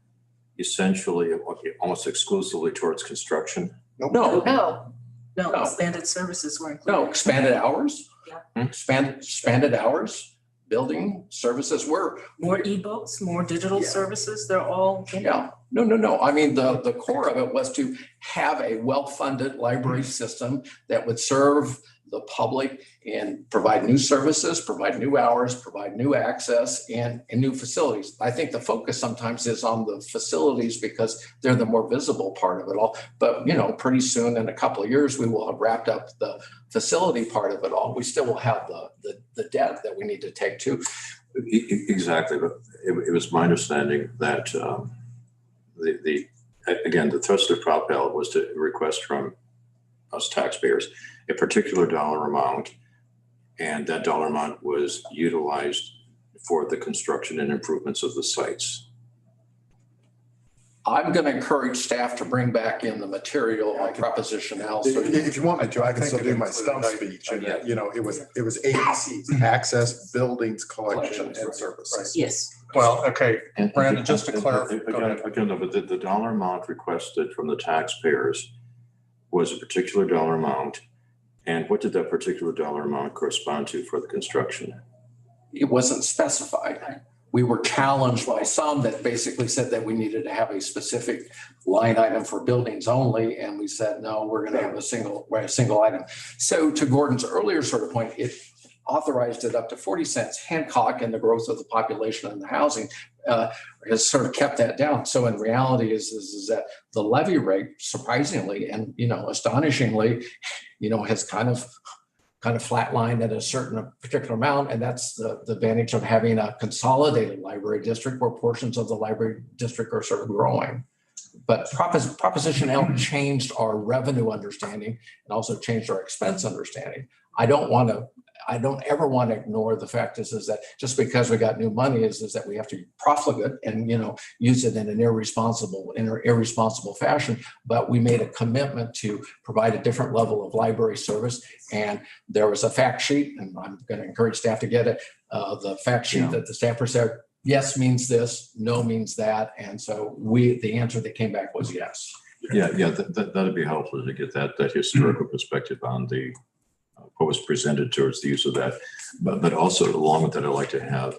essentially almost exclusively towards construction? No, expanded services were included. No, expanded hours. Yeah. Expanded hours, building services were. More ebooks, more digital services, they're all in. Yeah, no. I mean, the core of it was to have a well-funded library system that would serve the public and provide new services, provide new hours, provide new access and new facilities. I think the focus sometimes is on the facilities because they're the more visible part of it all. But, pretty soon in a couple of years, we will have wrapped up the facility part of it all. We still will have the debt that we need to take to. Exactly. But it was my understanding that the thrust of Prop L was to request from us taxpayers a particular dollar amount, and that dollar amount was utilized for the construction and improvements of the sites. I'm going to encourage staff to bring back in the material on Proposition L. So If you want me to, I can I still think do it my included stump speech. And, it was ABCs, access, buildings, collection, and services. Yes. Well, okay, Brandon, just to clarify. Again, but the dollar amount requested from the taxpayers was a particular dollar amount. And what did that particular dollar amount correspond to for the construction? it wasn't specified. We were challenged by some that basically said that we needed to have a specific line item for buildings only. And we said, no, we're going to have a single item. So to Gordon's earlier sort of point, it authorized it up to 40 cents. Hancock and the growth of the population and the housing has sort of kept that down. So in reality is that the levy rate, surprisingly and, astonishingly, has kind of kind of flatlined at a certain particular amount. And that's the advantage of having a consolidated library district where portions of the library district are sort of growing. But Proposition L changed our revenue understanding and also changed our expense understanding. I don't ever want to ignore the fact is that just because we got new money is that we have to profligate and, you know, use it in an irresponsible fashion. But we made a commitment to provide a different level of library service. And there was a fact sheet, and I'm going to encourage staff to get it. The fact sheet that the staffer said, yes means this, no means that. And so the answer that came back was yes. That'd be helpful to get that historical perspective on what was presented towards the use of that. But also along with that, I'd like to have,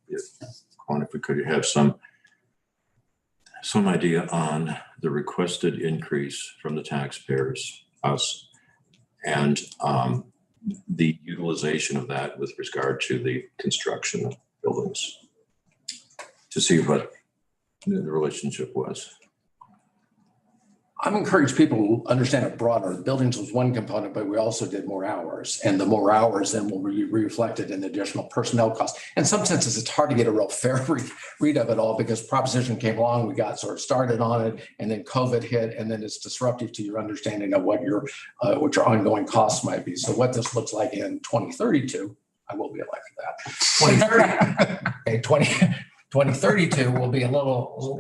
if we could have some idea on the requested increase from the taxpayers, us, and the utilization of that with regard to the construction of buildings, to see what the relationship was. I'm encouraged people to understand it broader. Buildings was one component, but we also did more hours. And the more hours then will be reflected in additional personnel costs. In some senses, it's hard to get a real fair read of it all because Proposition came along, we got sort of started on it, and then COVID hit, and then it's disruptive to your understanding of what your ongoing costs might be. So what this looks like in 2032, I will be elected that. 2032 will be a little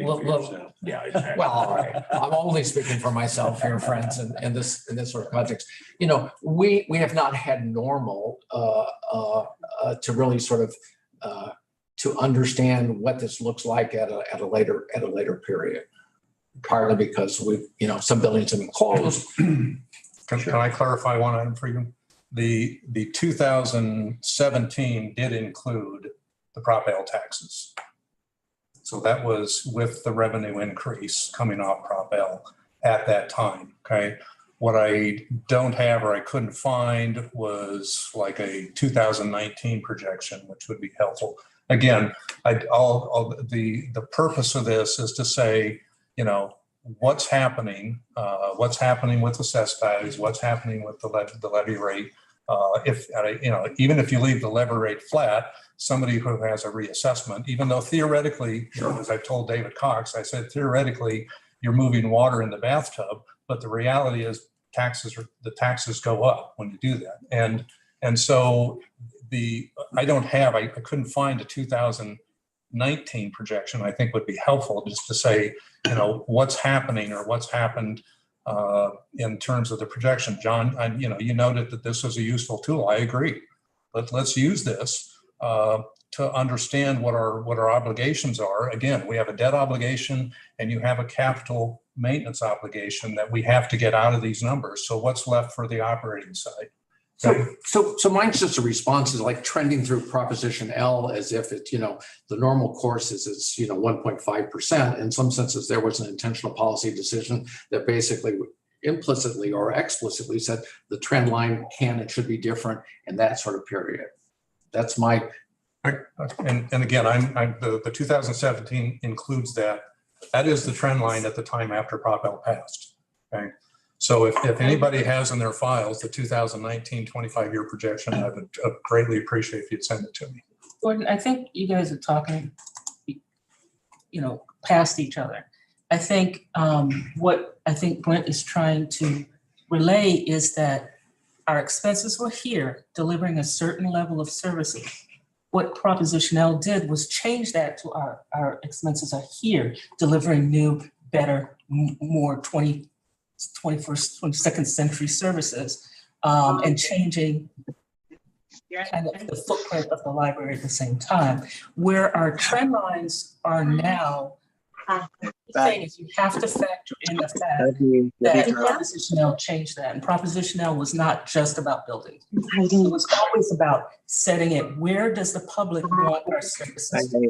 yeah, exactly. Well, all right. I'm only speaking for myself here, friends, in this sort of context. You know, we have not had normal to really sort of to understand what this looks like at a later period. Partly because some buildings have been closed. Can I clarify one item for you? The 2017 did include the Prop L taxes. So that was with the revenue increase coming off Prop L at that time, okay? What I don't have or I couldn't find was like a 2019 projection, which would be helpful. Again, the purpose of this is to say, you know, what's happening with assessed values, what's happening with the levy rate. Even if you leave the levy rate flat, somebody who has a reassessment, even though theoretically, as I told David Cox, I said, theoretically, you're moving water in the bathtub, but the reality is the taxes go up when you do that. And so I couldn't find a 2019 projection. I think would be helpful just to say, you know, what's happening or what's happened in terms of the projection. John, you noted that this was a useful tool. I agree, but let's use this to understand what our obligations are. Again, we have a debt obligation and you have a capital maintenance obligation that we have to get out of these numbers. So what's left for the operating side? So mine's just a response is like trending through Proposition L as if it's, the normal course is it's, 1.5%. In some senses, there was an intentional policy decision that basically implicitly or explicitly said the trend line can and should be different in that sort of period. That's my. And again, the 2017 includes that. That is the trend line at the time after Prop L passed. Okay. So if anybody has in their files the 2019 25-year projection, I would greatly appreciate if you'd send it to me. Gordon, I think you guys are talking, past each other. I think what I think Brent is trying to relay is that our expenses were here delivering a certain level of services. What Proposition L did was change that to our expenses are here delivering new, better, more 21st, 22nd century services and changing kind of the footprint of the library at the same time. Where our trend lines are now, the thing is you have to factor in the fact that Proposition L changed that. And Proposition L was not just about buildings. It was always about setting it. Where does the public want our services? Or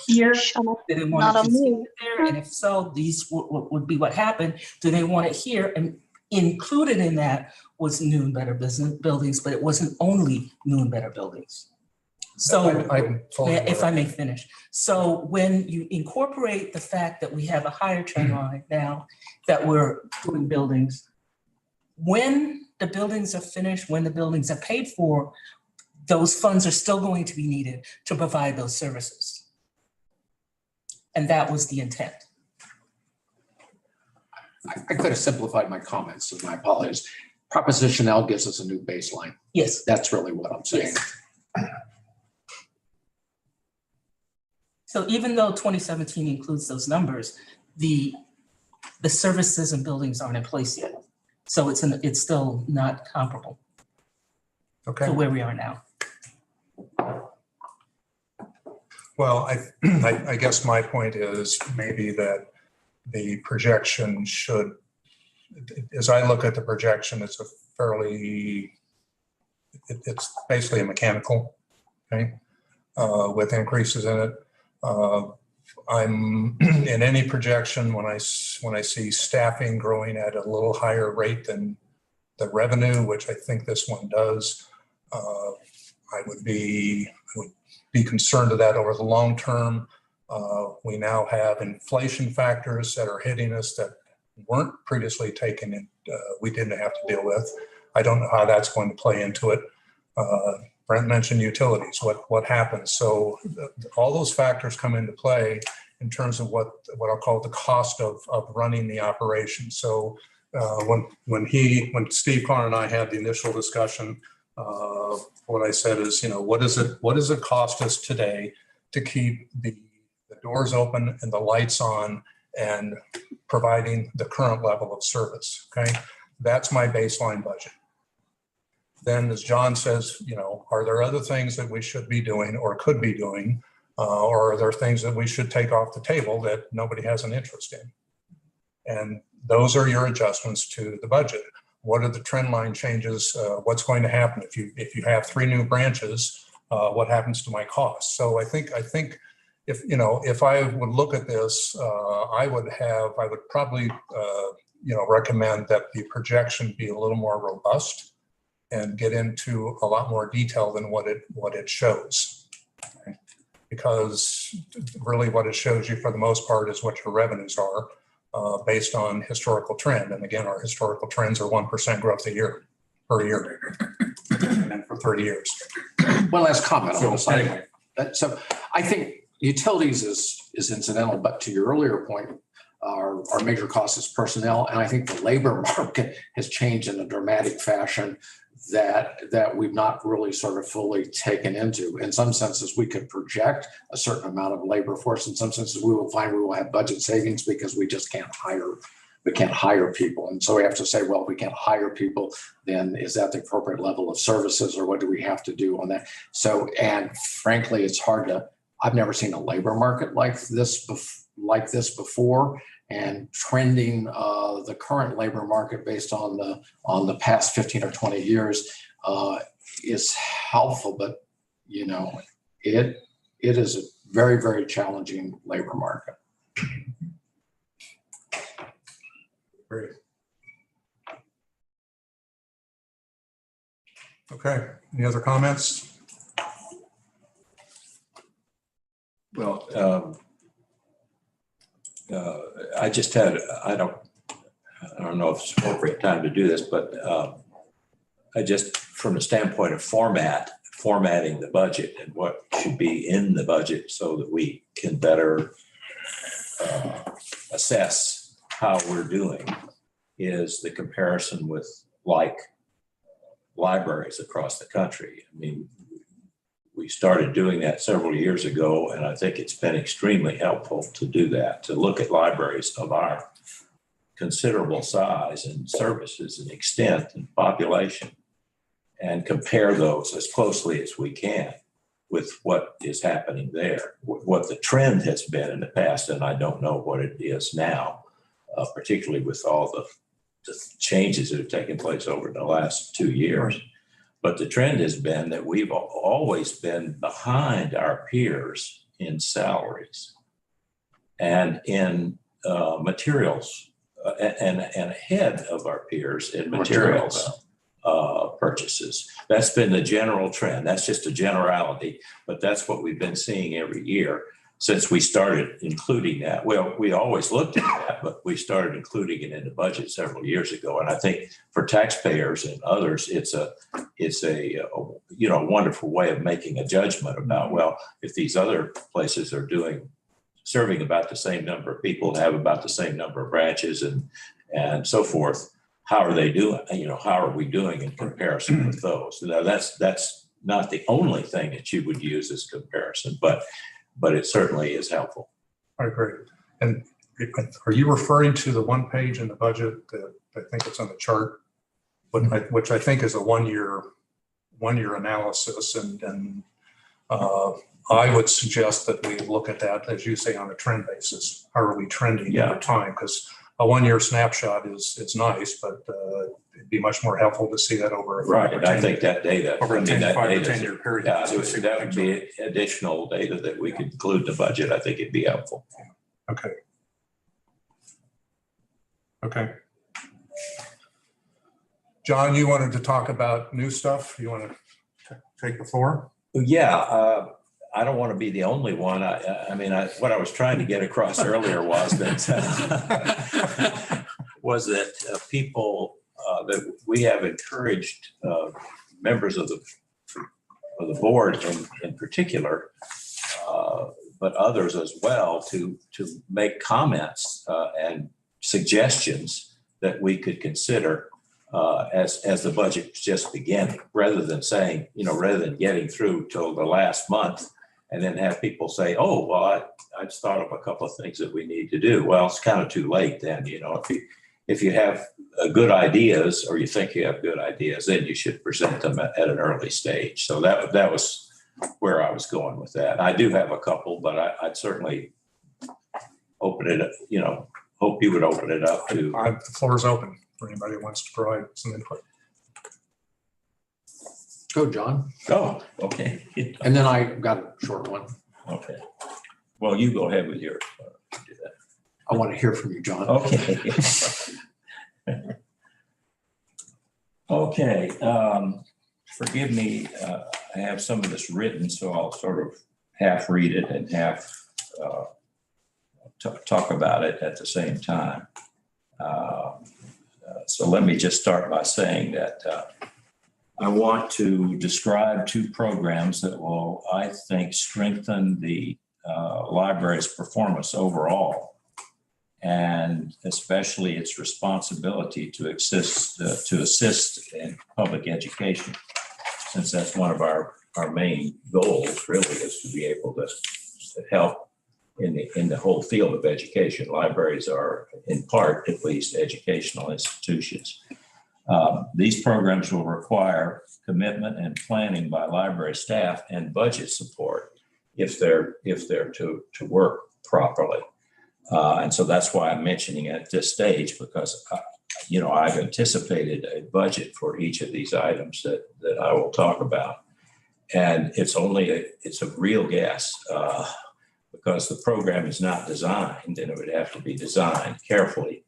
here, do they want to see it there? And if so, these would be what happened. Do they want it here? And included in that was new and better business buildings, but it wasn't only new and better buildings. So if I may finish. So when you incorporate the fact that we have a higher trend line now that we're doing buildings, when the buildings are finished, when the buildings are paid for, those funds are still going to be needed to provide those services. And that was the intent. I could have simplified my comments, so my apologies. Proposition L gives us a new baseline. Yes. That's really what I'm saying. Yes. So even though 2017 includes those numbers, the services and buildings aren't in place yet. So it's still not comparable Okay. to where we are now. Well, I guess my point is maybe that the projection should, as I look at the projection, it's a fairly, it's basically a mechanical, okay, with increases in it. I'm in any projection when I see staffing growing at a little higher rate than the revenue, which I think this one does. I would be concerned of that over the long term. We now have inflation factors that are hitting us that weren't previously taken in, we didn't have to deal with. I don't know how that's going to play into it. Brent mentioned utilities, what happens. So all those factors come into play in terms of what I'll call the cost of running the operation. So when Steve Carr and I had the initial discussion, what I said is, what does it cost us today to keep the doors open and the lights on and providing the current level of service, okay? That's my baseline budget. Then, as John says, are there other things that we should be doing or could be doing, or are there things that we should take off the table that nobody has an interest in? And those are your adjustments to the budget. What are the trend line changes? What's going to happen if you have 3 new branches? What happens to my costs? So I think if I would look at this, I would probably recommend that the projection be a little more robust and get into a lot more detail than what it shows. Okay? Because really what it shows you for the most part is what your revenues are based on historical trend. And again, our historical trends are 1% growth per year and for 30 years. One last comment on this anyway. So I think utilities is incidental, but to your earlier point, our major cost is personnel. And I think the labor market has changed in a dramatic fashion that we've not really sort of fully taken into. In some senses, we could project a certain amount of labor force. In some senses, we will find we will have budget savings because we just can't hire people. And so we have to say, well, if we can't hire people, then is that the appropriate level of services, or what do we have to do on that? So, and frankly, it's hard to, I've never seen a labor market like this before. And trending the current labor market based on the past 15 or 20 years is helpful, but it is a very, very challenging labor market. Great. Okay, any other comments? Well, I just had, I don't know if it's appropriate time to do this, but I just, from the standpoint of formatting the budget and what should be in the budget so that we can better assess how we're doing, is the comparison with like libraries across the country. I mean, we started doing that several years ago, and I think it's been extremely helpful to do that, to look at libraries of our considerable size and services and extent and population and compare those as closely as we can with what is happening there, what the trend has been in the past, and I don't know what it is now, particularly with all the changes that have taken place over the last 2 years. But the trend has been that we've always been behind our peers in salaries and in materials and ahead of our peers in materials purchases. That's been the general trend. That's just a generality, but that's what we've been seeing every year. since we started including that. Well, we always looked at that, but we started including it in the budget several years ago. And I think for taxpayers and others, it's a wonderful way of making a judgment about, well, if these other places are serving about the same number of people, have about the same number of branches and so forth, how are they doing? How are we doing in comparison with those? Now, that's not the only thing that you would use as comparison, but it certainly is helpful. I agree. And are you referring to the one page in the budget that I think it's on the chart, which I think is a one-year analysis, and I would suggest that we look at that, as you say, on a trend basis. How are we trending over time? Because a one-year snapshot is nice, but it'd be much more helpful to see that over a Right. I think that data over a 10-year period. Yeah, that would be additional data that we could include in the budget. I think it'd be helpful. Okay. Okay. John, you wanted to talk about new stuff. You want to take the floor? Yeah. I don't want to be the only one. What I was trying to get across earlier was that people that we have encouraged members of the board in particular, but others as well, to make comments and suggestions that we could consider as the budget's just beginning, rather than getting through till the last month and then have people say, oh, well, I just thought of a couple of things that we need to do. Well, it's kind of too late then. If you have good ideas, or you think you have good ideas, then you should present them at an early stage. So that was where I was going with that. I do have a couple, but I'd certainly open it, hope you would open it up to. The floor is open for anybody who wants to provide some input. Go, John. Oh, okay. And then I got a short one. Okay. Well, you go ahead with yours. Do that. I want to hear from you, John. Okay. Okay. Forgive me. I have some of this written, so I'll sort of half read it and half talk about it at the same time. So let me just start by saying that I want to describe two programs that will, I think, strengthen the library's performance overall, and especially its responsibility to assist in public education, since that's one of our main goals, really, is to be able to help in the whole field of education. Libraries are, in part at least, educational institutions. These programs will require commitment and planning by library staff and budget support if they're to work properly. And so that's why I'm mentioning it at this stage, because I've anticipated a budget for each of these items that I will talk about, and it's a real guess. Because the program is not designed, and it would have to be designed carefully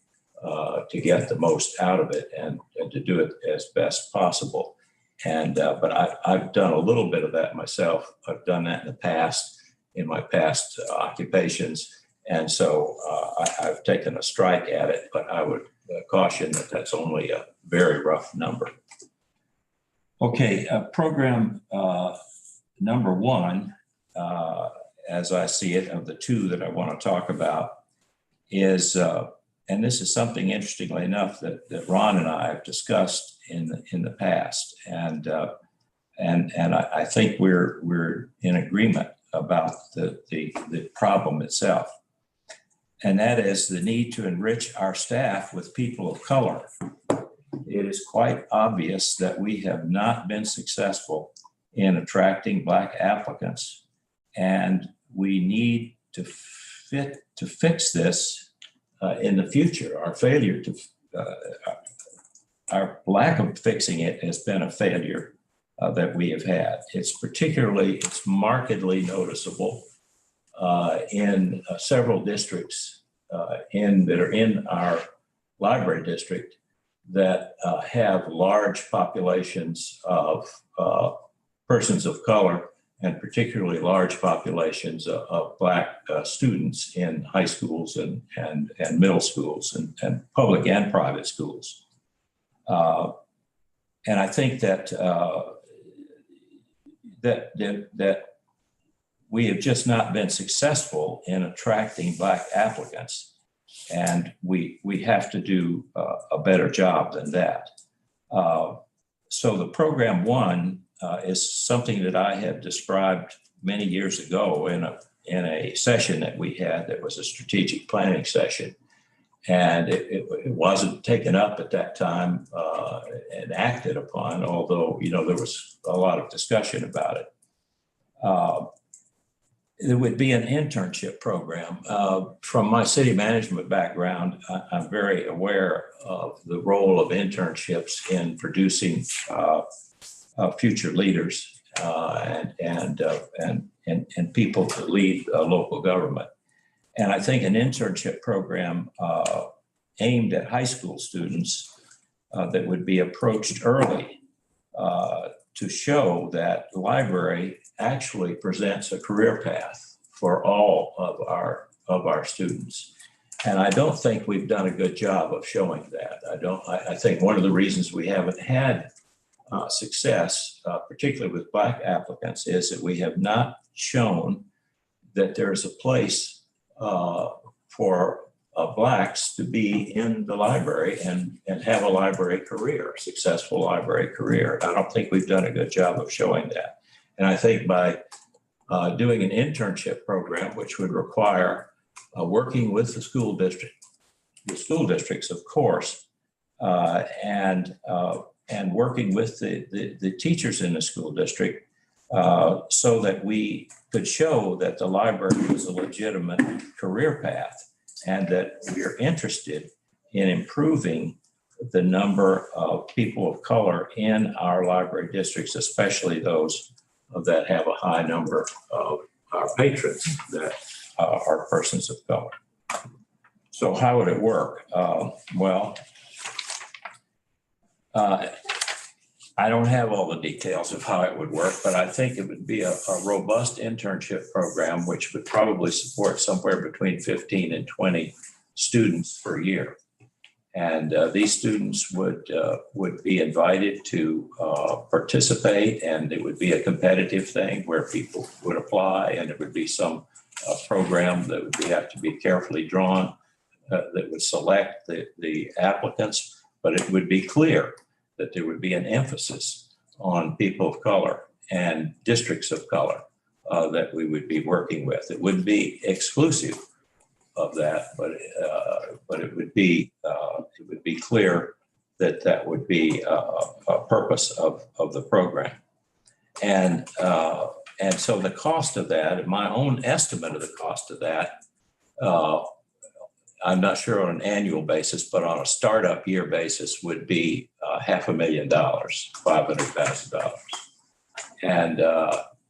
to get the most out of it and to do it as best possible. But I've done a little bit of that myself. I've done that in the past, in my past occupations. And so I've taken a strike at it, but I would caution that that's only a very rough number. Okay, program number one, as I see it, of the two that I want to talk about, is, and this is something, interestingly enough, that Ron and I have discussed in the past, and I think we're in agreement about the problem itself, and that is the need to enrich our staff with people of color. It is quite obvious that we have not been successful in attracting Black applicants, and we need to fix this in the future. Our lack of fixing it has been a failure that we have had. It's markedly noticeable in several districts that are in our library district that have large populations of persons of color and particularly large populations of Black students in high schools and middle schools and public and private schools. And I think that that we have just not been successful in attracting Black applicants, and we have to do a better job than that. So the program one is something that I had described many years ago in a session that we had that was a strategic planning session. And it wasn't taken up at that time and acted upon, although, you know, there was a lot of discussion about it. There would be an internship program. From my city management background, I'm very aware of the role of internships in producing future leaders and people to lead local government. And I think an internship program aimed at high school students that would be approached early to show that the library actually presents a career path for all of our students. And I don't think we've done a good job of showing that. I think one of the reasons we haven't had success, particularly with Black applicants, is that we have not shown that there's a place for Blacks to be in the library and have a library career, a successful library career. I don't think we've done a good job of showing that. And I think by doing an internship program, which would require working with the school districts, of course, and working with the teachers in the school district, so that we could show that the library was a legitimate career path and that we are interested in improving the number of people of color in our library districts, especially those that have a high number of our patrons that are persons of color. So how would it work? I don't have all the details of how it would work, but I think it would be a robust internship program, which would probably support somewhere between 15 and 20 students per year. And these students would be invited to participate, and it would be a competitive thing where people would apply, and it would be some program that would have to be carefully drawn that would select the applicants, but it would be clear that there would be an emphasis on people of color and districts of color that we would be working with. It wouldn't be exclusive of that, but it would be clear that that would be a purpose of the program. And so the cost of that, my own estimate of the cost of that, I'm not sure on an annual basis, but on a startup year basis would be $500,000, $500,000. And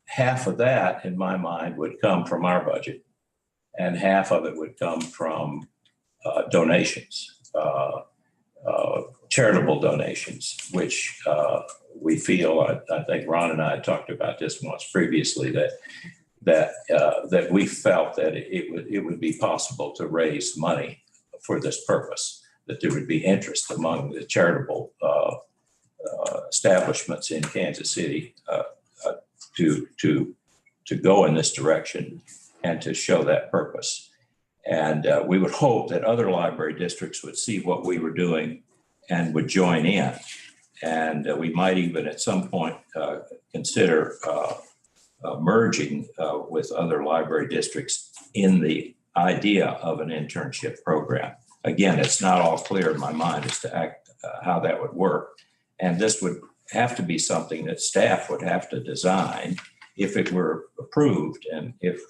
half of that, in my mind, would come from our budget, and half of it would come from donations, charitable donations, which we feel, I think Ron and I had talked about this once previously, that we felt that it would be possible to raise money for this purpose, that there would be interest among the charitable establishments in Kansas City to go in this direction and to show that purpose. And we would hope that other library districts would see what we were doing and would join in. And we might even at some point consider merging with other library districts in the idea of an internship program. Again, it's not all clear in my mind as to how that would work. And this would have to be something that staff would have to design if it were approved, and if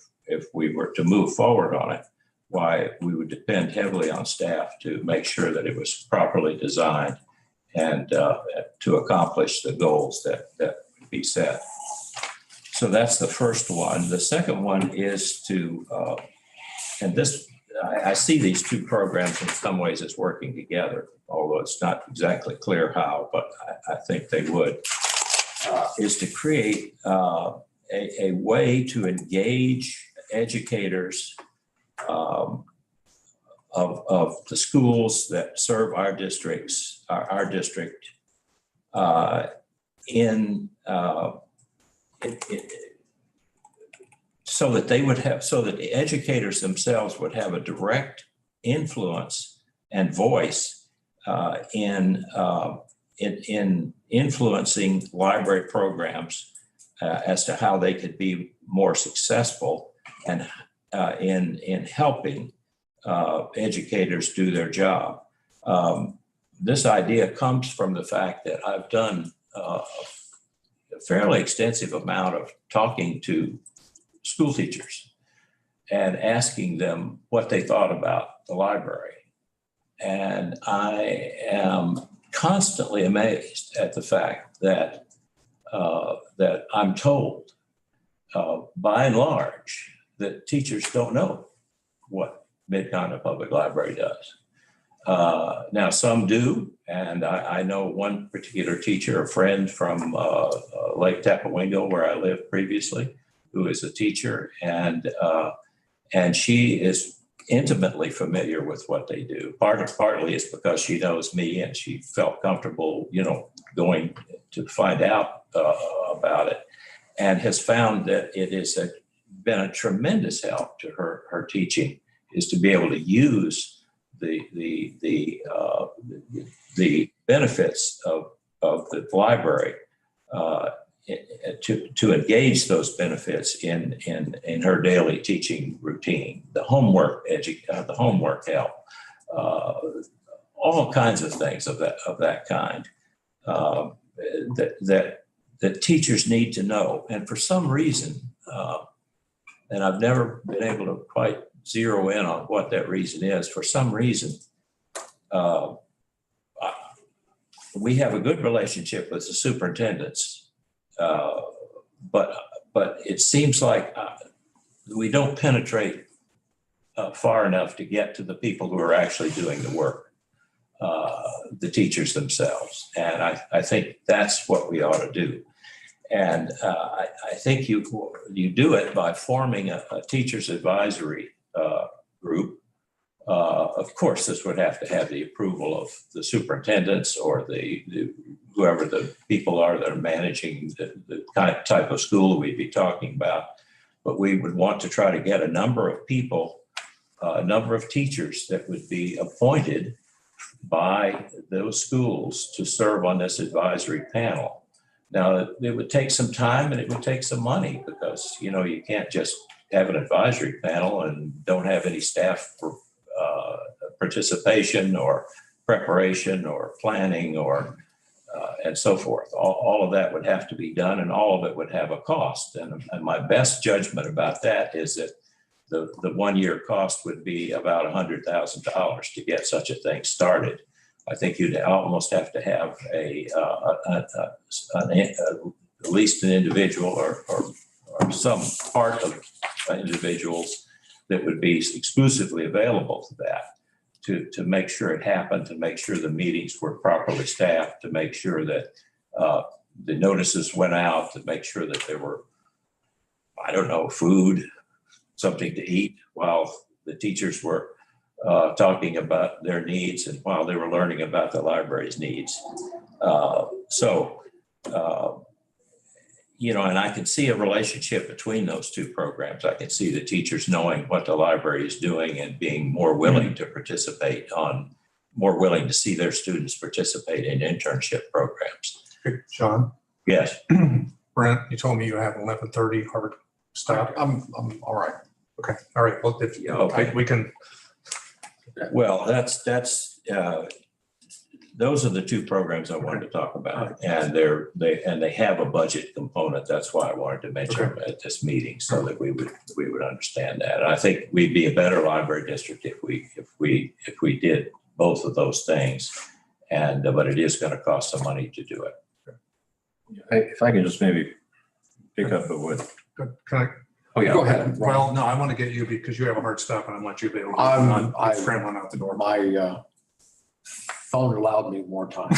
we were to move forward on it, why we would depend heavily on staff to make sure that it was properly designed and to accomplish the goals that would be set. So that's the first one. The second one is to, and this, I see these two programs in some ways as working together, although it's not exactly clear how, but I think they would, is to create a way to engage educators of the schools that serve our districts, our district, so that they would have, so that the educators themselves would have a direct influence and voice in influencing library programs as to how they could be more successful and in helping educators do their job. This idea comes from the fact that I've done a fairly extensive amount of talking to school teachers and asking them what they thought about the library. And I am constantly amazed at the fact that that I'm told, by and large, that teachers don't know what Mid-Continent Public Library does. Now, some do, and I know one particular teacher, a friend from Lake Tapawingo, where I lived previously, who is a teacher, and she is intimately familiar with what they do. Partly it's because she knows me and she felt comfortable, going to find out about it, and has found that it has been a tremendous help to her teaching, is to be able to use the benefits of the library to engage those benefits in her daily teaching routine. The homework help, all kinds of things of that kind that teachers need to know. And for some reason, and I've never been able to quite zero in on what that reason is. For some reason, we have a good relationship with the superintendents, but it seems like we don't penetrate far enough to get to the people who are actually doing the work, the teachers themselves. And I think that's what we ought to do. And I think you do it by forming a teachers advisory group. Of course, this would have to have the approval of the superintendents or the whoever the people are that are managing the type of school we'd be talking about. But we would want to try to get a number of people, a number of teachers that would be appointed by those schools to serve on this advisory panel. Now, it would take some time and it would take some money because, you can't just have an advisory panel and don't have any staff for participation or preparation or planning or and so forth. All of that would have to be done, and all of it would have a cost. And my best judgment about that is that the 1 year cost would be about $100,000 to get such a thing started. I think you'd almost have to have at least an individual or some part of individuals that would be exclusively available to that, to make sure it happened, to make sure the meetings were properly staffed, to make sure that the notices went out, to make sure that there were, food, something to eat while the teachers were talking about their needs and while they were learning about the library's needs. And I can see a relationship between those two programs. I can see the teachers knowing what the library is doing and being more willing to more willing to see their students participate in internship programs. Hey, Sean? Yes. Brent, you told me you have 11:30 hard stop. I'm all right. Okay. All right. Well, we can. Well, those are the two programs I wanted to talk about, and they have a budget component. That's why I wanted to mention them at this meeting so that we would understand that. And I think we'd be a better library district if we did both of those things, but it is going to cost some money to do it. If I can just maybe pick up with. Can I? Oh, yeah. Go ahead. Well, no, I want to get you because you have a hard stop and I want you to be able to I'm scrambling out the door. My phone allowed me more time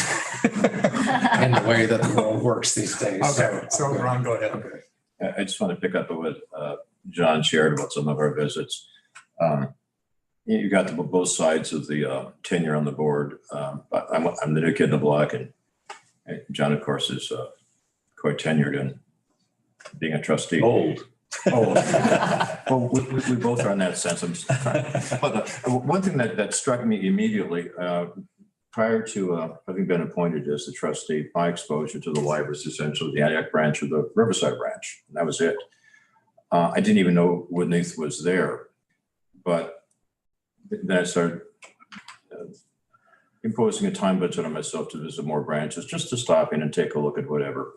in the way that the world works these days. Okay, so Ron, go ahead. Okay. I just want to pick up on what John shared about some of our visits. You got both sides of the tenure on the board. I'm the new kid in the block, and John, of course, is quite tenured in being a trustee. Old. Well, we both are in that sense. But one thing that struck me immediately prior to having been appointed as the trustee, my exposure to the library was essentially the Antioch branch or the Riverside branch. And that was it. I didn't even know Woodneath was there. But then I started imposing a time budget on myself to visit more branches, just to stop in and take a look at whatever.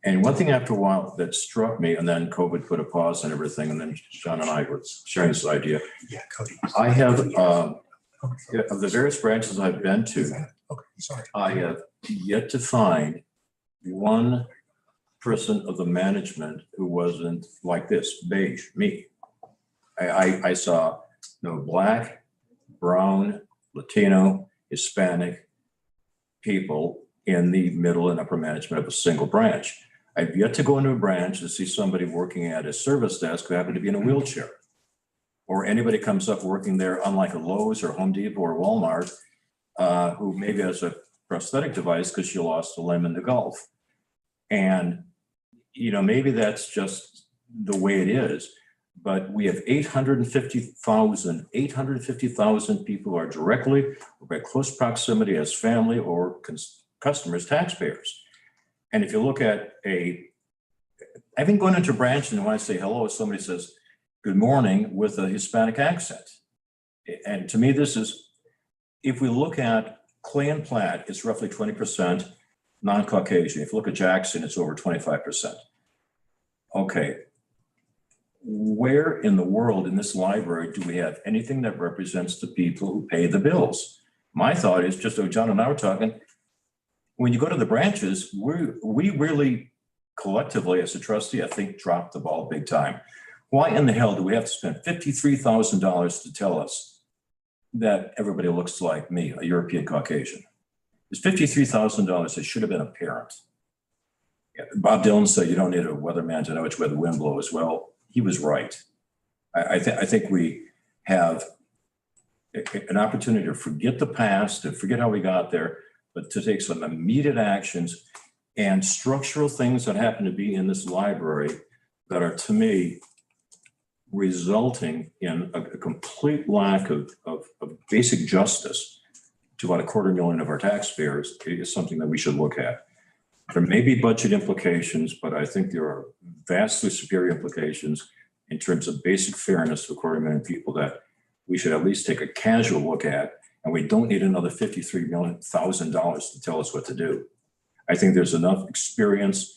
And one thing after a while that struck me, and then COVID put a pause on everything, and then John and I were sharing this idea. Yeah, Cody. I have, of the various branches I've been to, I have yet to find one person of the management who wasn't like this, beige, me. I saw no black, brown, Latino, Hispanic people in the middle and upper management of a single branch. I've yet to go into a branch to see somebody working at a service desk who happened to be in a wheelchair. Or anybody comes up working there, unlike a Lowe's or Home Depot or Walmart, who maybe has a prosthetic device because she lost a limb in the Gulf. And, you know, maybe that's just the way it is. But we have 850,000 people who are directly or by close proximity as family or customers, taxpayers. And if you look at I've been going into a branch and when I say hello, somebody says, good morning with a Hispanic accent. And to me, this is, if we look at Clay and Platte, it's roughly 20% non-Caucasian. If you look at Jackson, it's over 25%. Okay. Where in the world in this library do we have anything that represents the people who pay the bills? My thought is, just so John and I were talking, when you go to the branches, we really collectively as a trustee, I think, dropped the ball big time. Why in the hell do we have to spend $53,000 to tell us that everybody looks like me, a European Caucasian? It's $53,000 that should have been apparent. Yeah, Bob Dylan said you don't need a weatherman to know which way the wind blows. Well, he was right. I think we have an opportunity to forget the past, to forget how we got there, but to take some immediate actions and structural things that happen to be in this library that are, to me, resulting in a complete lack of basic justice to about 250,000 of our taxpayers is something that we should look at. There may be budget implications, but I think there are vastly superior implications in terms of basic fairness for 250,000 people that we should at least take a casual look at, and we don't need another $53,000 to tell us what to do. I think there's enough experience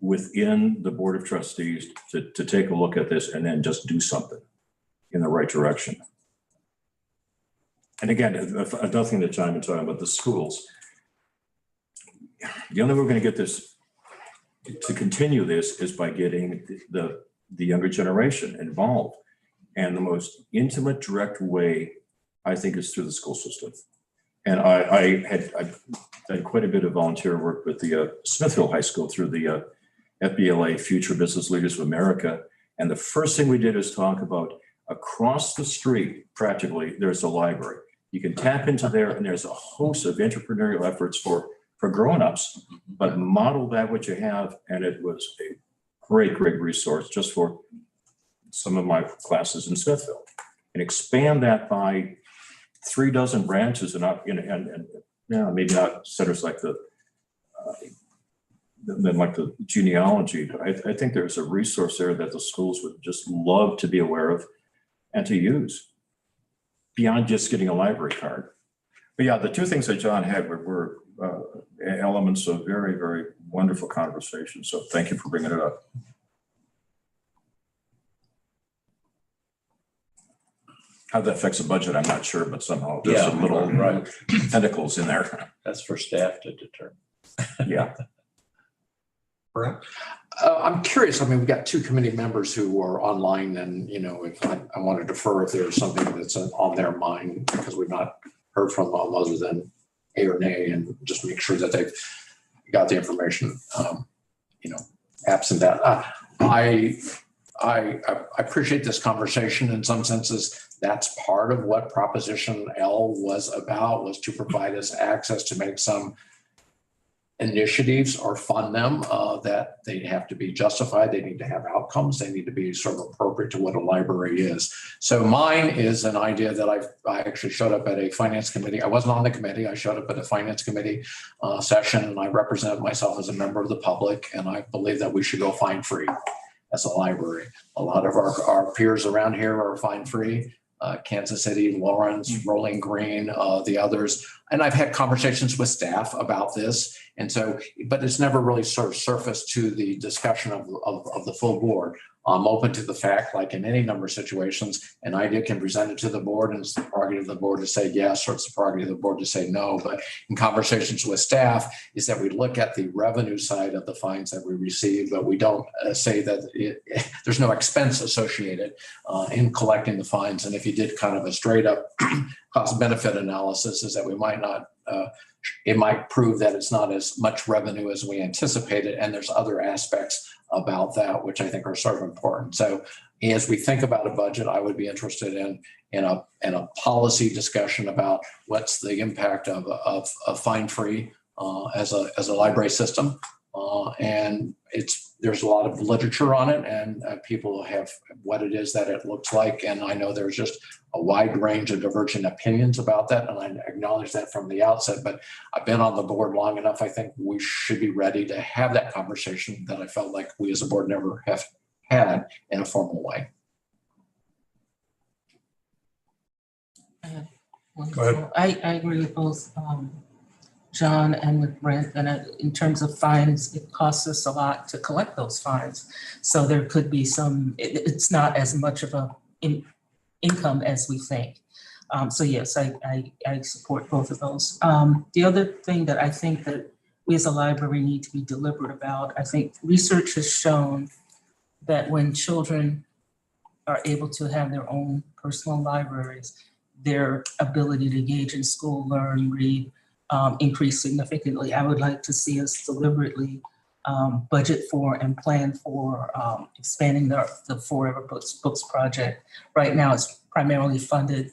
within the Board of Trustees to take a look at this and then just do something in the right direction. And again, another thing that John was talking about, the schools. The only way we're going to get this to continue this is by getting the younger generation involved. And the most intimate, direct way, I think, is through the school system. And I've done quite a bit of volunteer work with the Smithfield High School through the FBLA, Future Business Leaders of America. And the first thing we did is talk about across the street, practically, there's a library. You can tap into there, and there's a host of entrepreneurial efforts for grown-ups, but model that what you have. And it was a great resource just for some of my classes in Smithfield, and expand that by 36 branches and up, and maybe not centers like the genealogy, but I think there's a resource there that the schools would just love to be aware of and to use beyond just getting a library card. But yeah, the two things that John had were elements of very, very wonderful conversation. So thank you for bringing it up. How that affects the budget, I'm not sure, but somehow there's some little tentacles in there. That's for staff to determine. Yeah. I'm curious. I mean, we've got two committee members who are online, and if I want to defer if there's something that's on their mind because we've not heard from them other than A or nay, and just make sure that they've got the information, absent that. I appreciate this conversation in some senses. That's part of what Proposition L was about, was to provide us access to make some initiatives or fund them that they have to be justified. They need to have outcomes. They need to be sort of appropriate to what a library is. So mine is an idea that I actually showed up at a finance committee. I wasn't on the committee. I showed up at a finance committee session, and I represented myself as a member of the public. And I believe that we should go fine free as a library. A lot of our peers around here are fine free. Kansas City, Lawrence, Rolling Green, the others. And I've had conversations with staff about this. And so, but it's never really sort of surfaced to the discussion of the full board. I'm open to the fact, like in any number of situations, an idea can present it to the board, and it's the prerogative of the board to say yes, or it's the prerogative of the board to say no. But in conversations with staff is that we look at the revenue side of the fines that we receive, but we don't say that there's no expense associated in collecting the fines. And if you did kind of a straight up cost benefit analysis, is that we might not, it might prove that it's not as much revenue as we anticipated. And there's other aspects about that, which I think are sort of important. So as we think about a budget, I would be interested in a policy discussion about what's the impact of fine-free as a library system. And there's a lot of literature on it, and people have what it is that it looks like. And I know there's just a wide range of divergent opinions about that, and I acknowledge that from the outset. But I've been on the board long enough. I think we should be ready to have that conversation that I felt like we as a board never have had in a formal way. Go ahead. I agree with both John and with Brent, and in terms of fines, it costs us a lot to collect those fines. So there could be it's not as much of a income as we think. So yes, I support both of those. The other thing that I think that we as a library need to be deliberate about, I think research has shown that when children are able to have their own personal libraries, their ability to engage in school, learn, read, increase significantly. I would like to see us deliberately budget for and plan for expanding the Forever Books project. Right now, it's primarily funded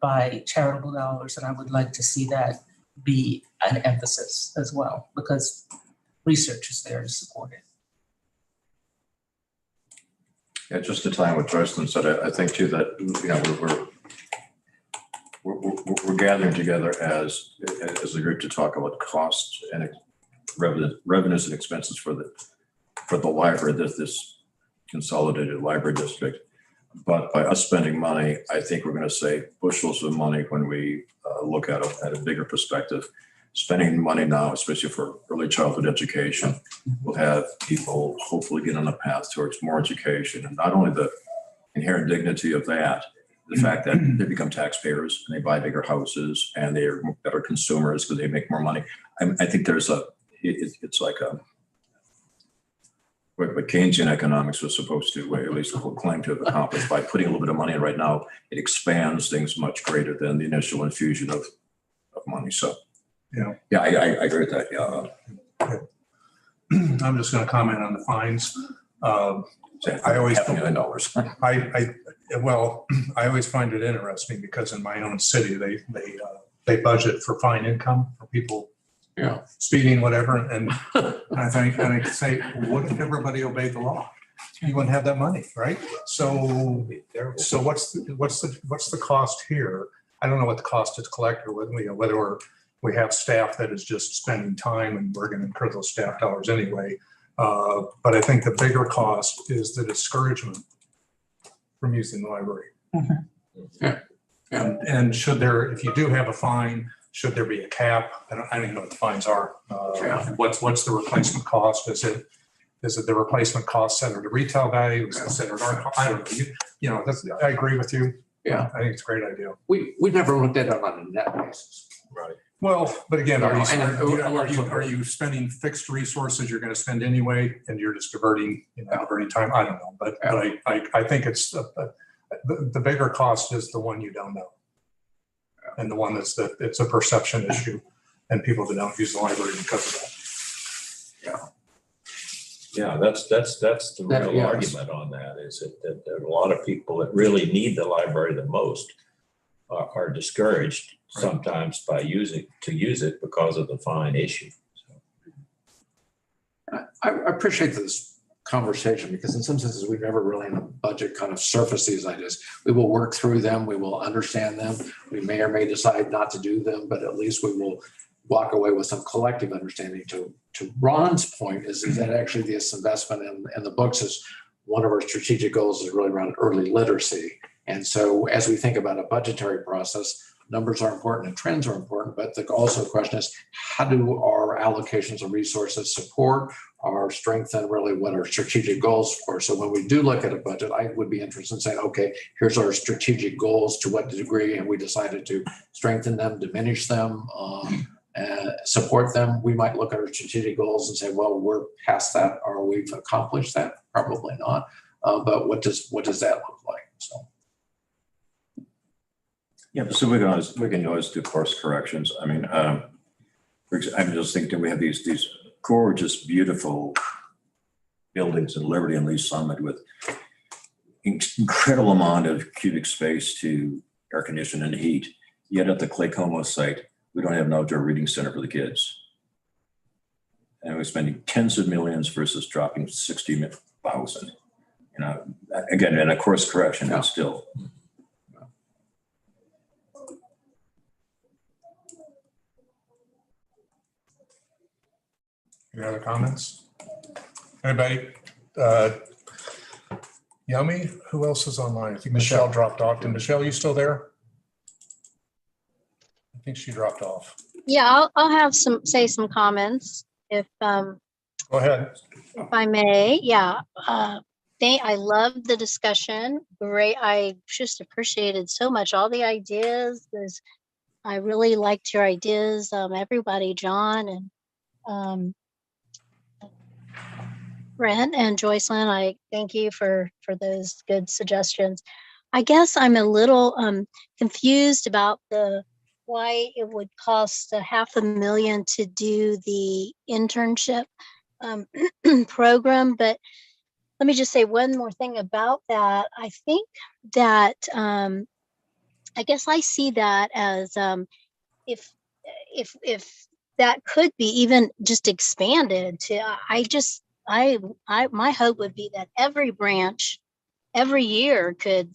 by charitable dollars, and I would like to see that be an emphasis as well, because research is there to support it. Yeah, just to tie in what Joycelyn said, I think too that we're gathering together as a group to talk about costs and revenues and expenses for the library, this consolidated library district. But by us spending money, I think we're going to save bushels of money when we look at a bigger perspective. Spending money now, especially for early childhood education, will have people hopefully get on a path towards more education, and not only the inherent dignity of that, the fact that they become taxpayers and they buy bigger houses and they're better consumers because they make more money. I think there's it's like what Keynesian economics was supposed to, at least claim to have accomplished by putting a little bit of money in right now. It expands things much greater than the initial infusion of money. So yeah, I agree with that. Yeah. I'm just going to comment on the fines. I always I always find it interesting because in my own city they budget for fine income for people speeding, whatever, and I say, what if everybody obeyed the law? You wouldn't have that money, right? So what's the cost here? I don't know what the cost is to collect, or whether we have staff that is just spending time and we're going to incur those staff dollars anyway. But I think the bigger cost is the discouragement from using the library. Mm-hmm. And should there, if you do have a fine, should there be a cap? I don't even know what the fines are. What's the replacement cost? Is it the replacement cost set at a retail value? Is it set at our cost? I don't know. I agree with you. Yeah, I think it's a great idea. We never looked at it on a net basis. Right. Well, but again, are you spending fixed resources you're going to spend anyway, and you're just diverting time? I don't know, but I think it's the bigger cost is the one you don't know, and the one it's a perception issue, and people that don't use the library because of that. Yeah, that's the That- real yes. argument on that, is that a lot of people that really need the library the most are discouraged sometimes by use it because of the fine issue. I appreciate this conversation because in some senses, we've never really in a budget kind of surfaced these ideas. We will work through them. We will understand them. We may or may decide not to do them, but at least we will walk away with some collective understanding. To Ron's point is that actually this investment in the books is one of our strategic goals is really around early literacy. And so as we think about a budgetary process, numbers are important and trends are important, but also the question is, how do our allocations of resources support or strengthen really what our strategic goals are? So when we do look at a budget, I would be interested in saying, okay, here's our strategic goals, to what degree, and we decided to strengthen them, diminish them, support them. We might look at our strategic goals and say, well, we're past that, or we've accomplished that. Probably not. But what does that look like? So. Yeah, so we can always do course corrections. I mean, I'm just thinking we have these gorgeous, beautiful buildings in Liberty and Lee Summit with incredible amount of cubic space to air condition and heat. Yet at the Clay Como site, we don't have an outdoor reading center for the kids. And we're spending tens of millions versus dropping 60,000. You know, again, and a course correction, but still. Any other comments? Anybody? Yummy? Who else is online? I think Michelle dropped off. And Michelle, you still there? I think she dropped off. Yeah, I'll have say some comments if Go ahead. if I may. Yeah. I love the discussion. Great. I just appreciated so much all the ideas. I really liked your ideas. Everybody, John and Brent and Joycelyn, I thank you for those good suggestions. I guess I'm a little confused about why it would cost $500,000 to do the internship program. But let me just say one more thing about that. I think that I guess I see that as if that could be even just expanded to, my hope would be that every branch every year could,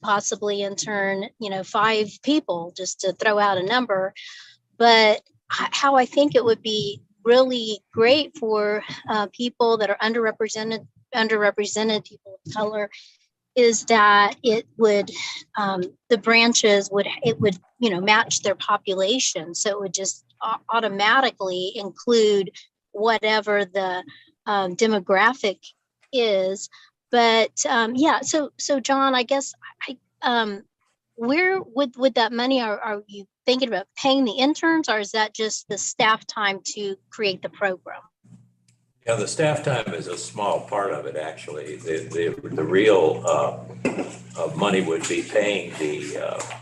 possibly intern, 5 people, just to throw out a number. But how I think it would be really great for people that are underrepresented people of color is that it would, the branches would match their population. So it would just automatically include whatever the demographic is. But so John, I guess where would that money, are you thinking about paying the interns, or is that just the staff time to create the program? Yeah, the staff time is a small part of it, actually. The real money would be paying the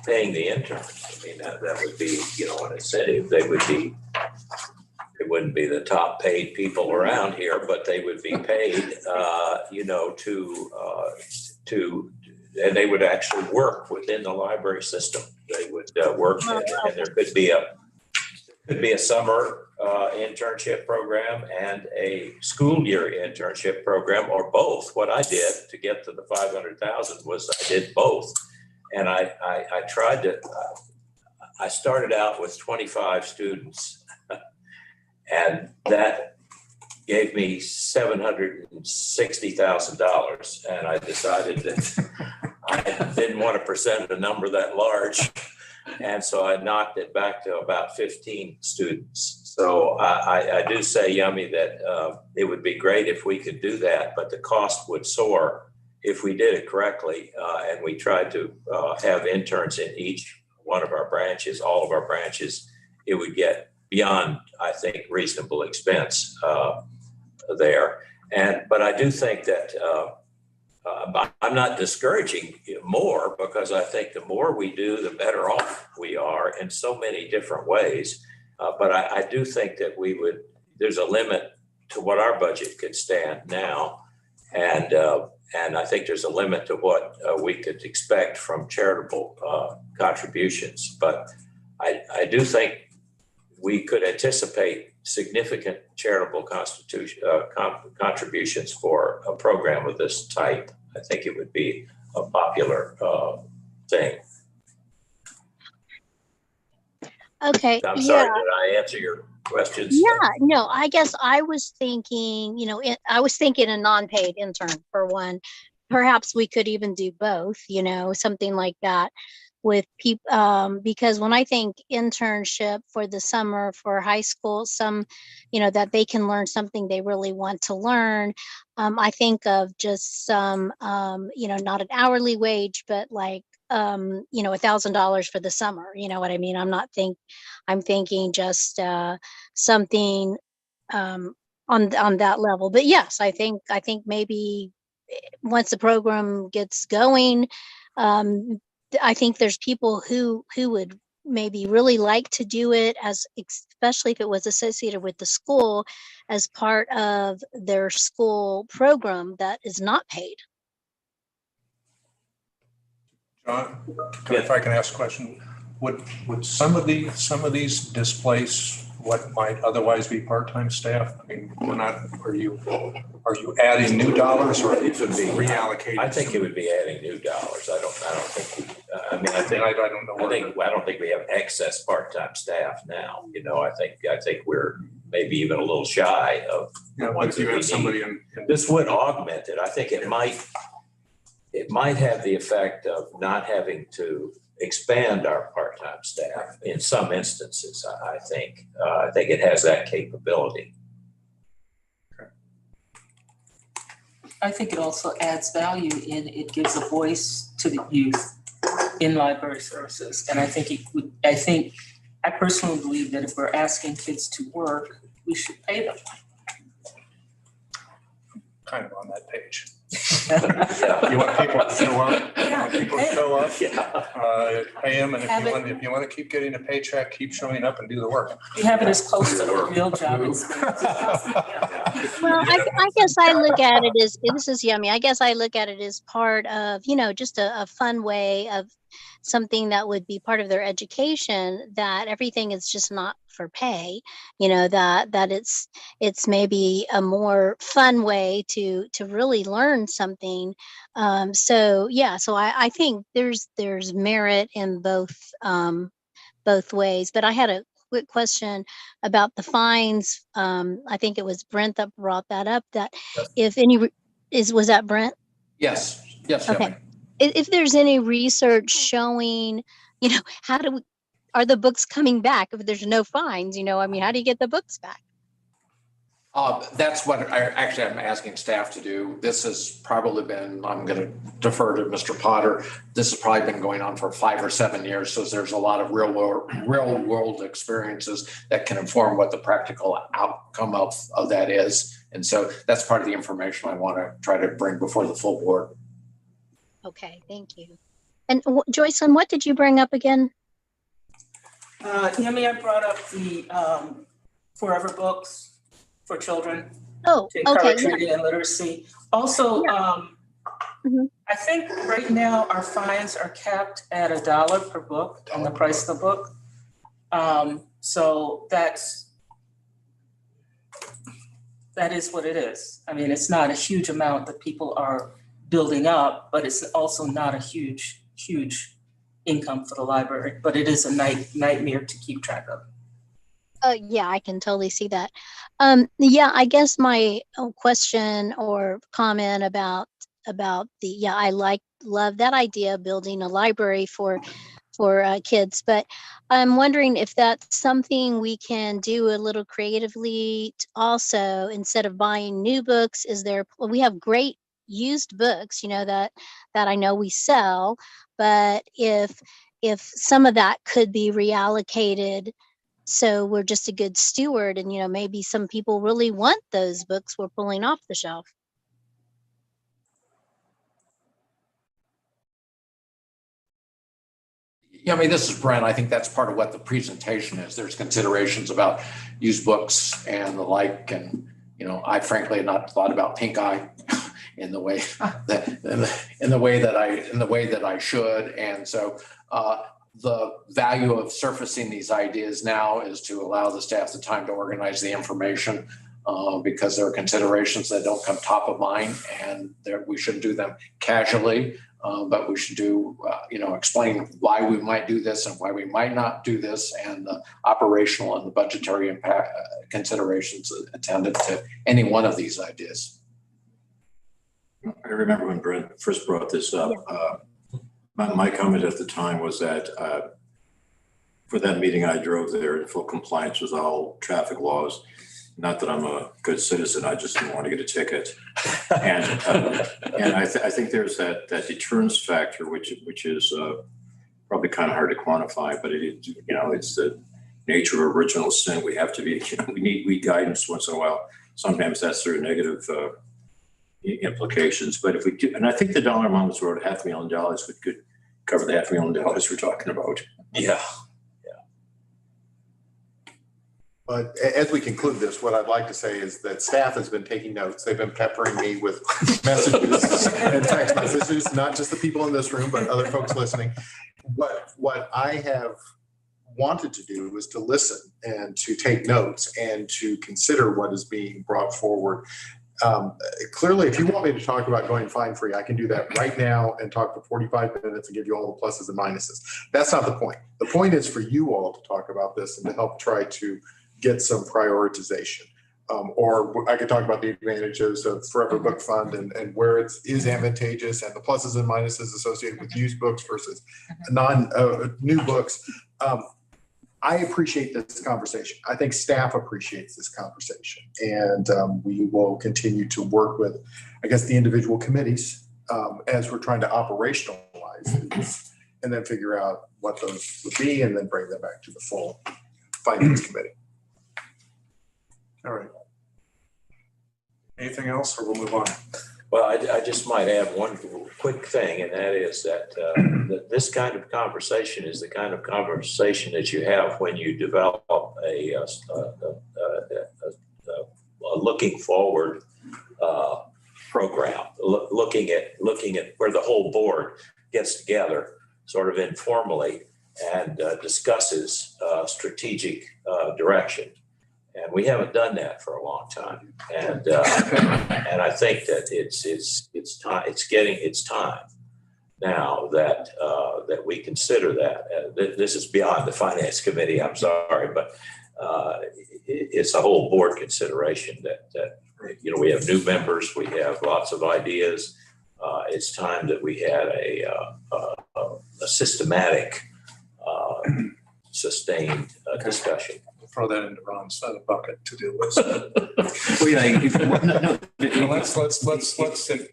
interns. I mean, that would be, an incentive. It wouldn't be the top paid people around here, but they would be paid, and they would actually work within the library system. They would work, and there could be a summer internship program and a school year internship program, or both. What I did to get to the 500,000 was I did both, and I tried to. I started out with 25 students, and that gave me $760,000, and I decided that I didn't want to present a number that large. And so I knocked it back to about 15 students. So I do say, Yummy, that it would be great if we could do that, but the cost would soar if we did it correctly. And we tried to have interns in each one of our branches, all of our branches. It would get beyond, I think, reasonable expense there. But I do think that I'm not discouraging more, because I think the more we do, the better off we are in so many different ways. But I do think that there's a limit to what our budget could stand now. And I think there's a limit to what we could expect from charitable contributions. But I do think we could anticipate significant charitable contributions for a program of this type. I think it would be a popular thing. Okay. I'm Yeah. sorry, did I answer your questions? Yeah, no, I guess I was thinking, I was thinking a non-paid intern for one. Perhaps we could even do both, something like that with people, because when I think internship for the summer for high school, that they can learn something they really want to learn. I think of just some, not an hourly wage, but like, $1,000 for the summer. You know what I mean? I'm thinking just something on that level. But yes, I think maybe once the program gets going, I think there's people who would maybe really like to do it, especially if it was associated with the school as part of their school program that is not paid. John, if I can ask a question, would some of these displace what might otherwise be part-time staff? I mean, are you adding new dollars, or It would be reallocating? I think it would be adding new dollars. I don't think. I don't think we have excess part-time staff now. I think we're maybe even a little shy of the ones that we need. Somebody This would augment it. I think it might have the effect of not having to expand our part-time staff in some instances. I think it has that capability. I think it also adds value in it gives a voice to the youth in library services. And I personally believe that if we're asking kids to work, we should pay them. kind of on that page. Yeah. You want people to show up? You Yeah, want people to show up? Yeah. Pay them, and if you want to keep getting a paycheck, keep showing up and do the work. You have it as close to a real job experience as possible. Well, I guess I look at it as, this is yummy. I guess I look at it as part of, just a fun way of something that would be part of their education, that everything is just not for pay, that it's maybe a more fun way to really learn something. So I think there's merit in both ways. But I had a quick question about the fines. I think it was Brent that brought that up, that if any, was that Brent? Yes. Okay. Yummy. If there's any research showing, are the books coming back if there's no fines? How do you get the books back? That's what I'm asking staff to do. This has probably been, I'm going to defer to Mr. Potter. This has probably been going on for 5 or 7 years. So there's a lot of real world experiences that can inform what the practical outcome of that is. And so that's part of the information I want to try to bring before the full board. Okay, thank you. And Joycelyn, what did you bring up again? Yemi, I brought up the Forever books for children. Oh, to encourage okay. reading and literacy. Also, I think right now our fines are capped at $1 per book on the price of the book. So that is what it is. I mean, it's not a huge amount that people are building up, but it's also not a huge income for the library, but it is a nightmare to keep track of. Yeah, I can totally see that. I guess my question or comment about I love that idea of building a library for kids, but I'm wondering if that's something we can do a little creatively also. Instead of buying new books, we have great used books, that I know we sell, but if some of that could be reallocated, so we're just a good steward, and maybe some people really want those books we're pulling off the shelf. Yeah, I mean, this is Brent. I think that's part of what the presentation is. There's considerations about used books and the like, and I frankly had not thought about pink eye in the way that I should. And so the value of surfacing these ideas now is to allow the staff the time to organize the information, because there are considerations that don't come top of mind, and we shouldn't do them casually, but we should explain why we might do this and why we might not do this, and the operational and the budgetary impact considerations attendant to any one of these ideas. I remember when Brent first brought this up, my comment at the time was that for that meeting, I drove there in full compliance with all traffic laws. Not that I'm a good citizen, I just didn't want to get a ticket. And I think there's that deterrence factor, which is probably kind of hard to quantify, but it's the nature of original sin. We have to be, we need guidance once in a while. Sometimes that's through negative implications, but if we do, and I think the dollar amount was around $500,000, we could cover the $500,000 we're talking about. Yeah. But as we conclude this, what I'd like to say is that staff has been taking notes. They've been peppering me with messages and text messages, not just the people in this room, but other folks listening. What I have wanted to do is to listen and to take notes and to consider what is being brought forward. Clearly, if you want me to talk about going fine-free, I can do that right now and talk for 45 minutes and give you all the pluses and minuses. That's not the point. The point is for you all to talk about this and to help try to get some prioritization. Or I could talk about the advantages of Forever Book Fund and where it is advantageous and the pluses and minuses associated with used books versus new books. I appreciate this conversation. I think staff appreciates this conversation. And we will continue to work with, I guess, the individual committees as we're trying to operationalize this and then figure out what those would be and then bring them back to the full finance committee. All right. Anything else, or we'll move on? Well, I just might add one quick thing, and that is that this kind of conversation is the kind of conversation that you have when you develop a looking forward program, looking at where the whole board gets together sort of informally and discusses strategic direction. And we haven't done that for a long time, and I think that it's time. It's time now that that we consider that. This is beyond the finance committee. I'm sorry, but it's a whole board consideration that we have new members. We have lots of ideas. It's time that we had a systematic, sustained discussion. Throw that into Ron's bucket to deal with. Well, yeah, Let's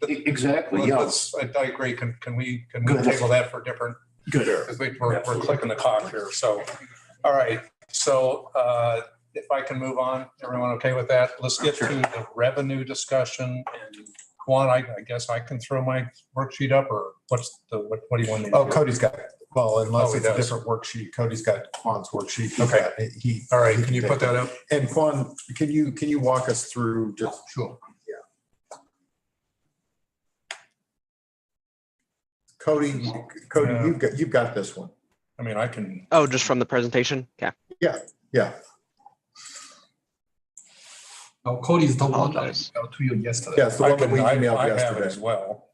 exactly. Yeah. I agree. Can we table that for different? Good. Because we're clicking the clock here. So, all right. So if I can move on, everyone okay with that? Let's get to the revenue discussion. And Juan, I guess I can throw my worksheet up, or what do you want me to do? Oh, Cody's got it. Well, unless he it's a does. different worksheet. Cody's got Juan's worksheet. Okay. All right. Can you put that up? And Juan, can you walk us through just? Sure. Yeah. Cody, you've got this one. I mean, I can. Oh, just from the presentation? Yeah. Yeah. Oh, Cody's the one that I Apologize. emailed to you yesterday. Yes, the one that we I emailed have it yesterday. as well.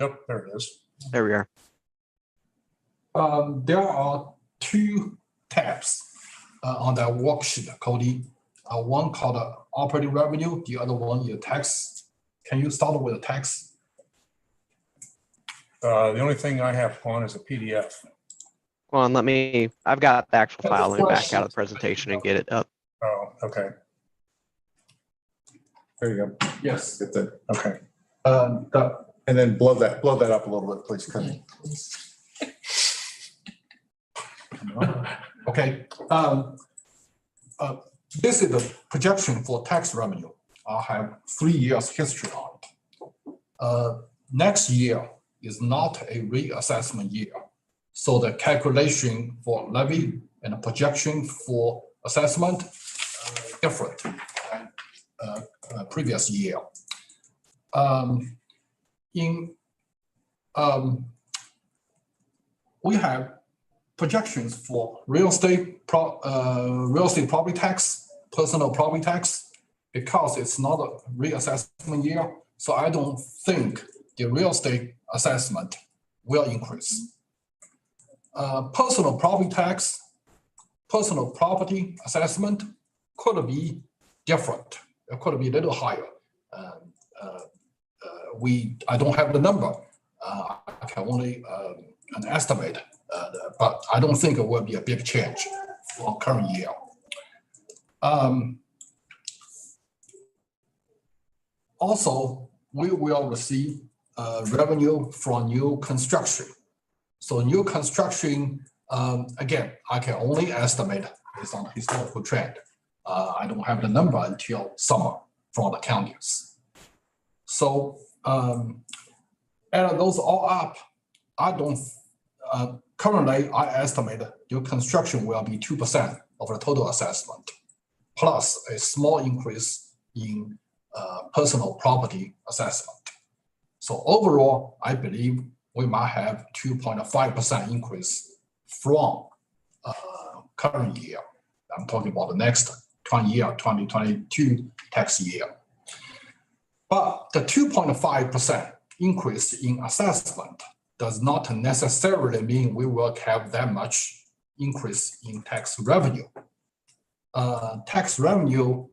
Yep, there it is. There we are. There are two tabs on that worksheet, Cody. One called operating revenue, the other one your tax. Can you start with the tax? The only thing I have on is a PDF. Well, and I've got the actual file. Let me back out of the presentation and get it up. Oh, okay. There you go. Yes. Get that. Okay. And then blow that up a little bit, please. Cody. Okay. This is the projection for tax revenue. I have 3 years history on it. Next year is not a reassessment year. So the calculation for levy and the projection for assessment different. previous year. We have projections for real estate property tax, personal property tax, because it's not a reassessment year. So I don't think the real estate assessment will increase. Personal property tax, personal property assessment could be different. It could be a little higher. I don't have the number. I can only an estimate, but I don't think it will be a big change for current year. Also, we will receive revenue from new construction. So new construction, again, I can only estimate based on historical trend. I don't have the number until summer from the counties. So add those all up, I don't, currently I estimate new construction will be 2% of the total assessment, plus a small increase in personal property assessment. So overall, I believe we might have 2.5% increase from current year. I'm talking about the next 2022 tax year. But the 2.5% increase in assessment does not necessarily mean we will have that much increase in tax revenue. Tax revenue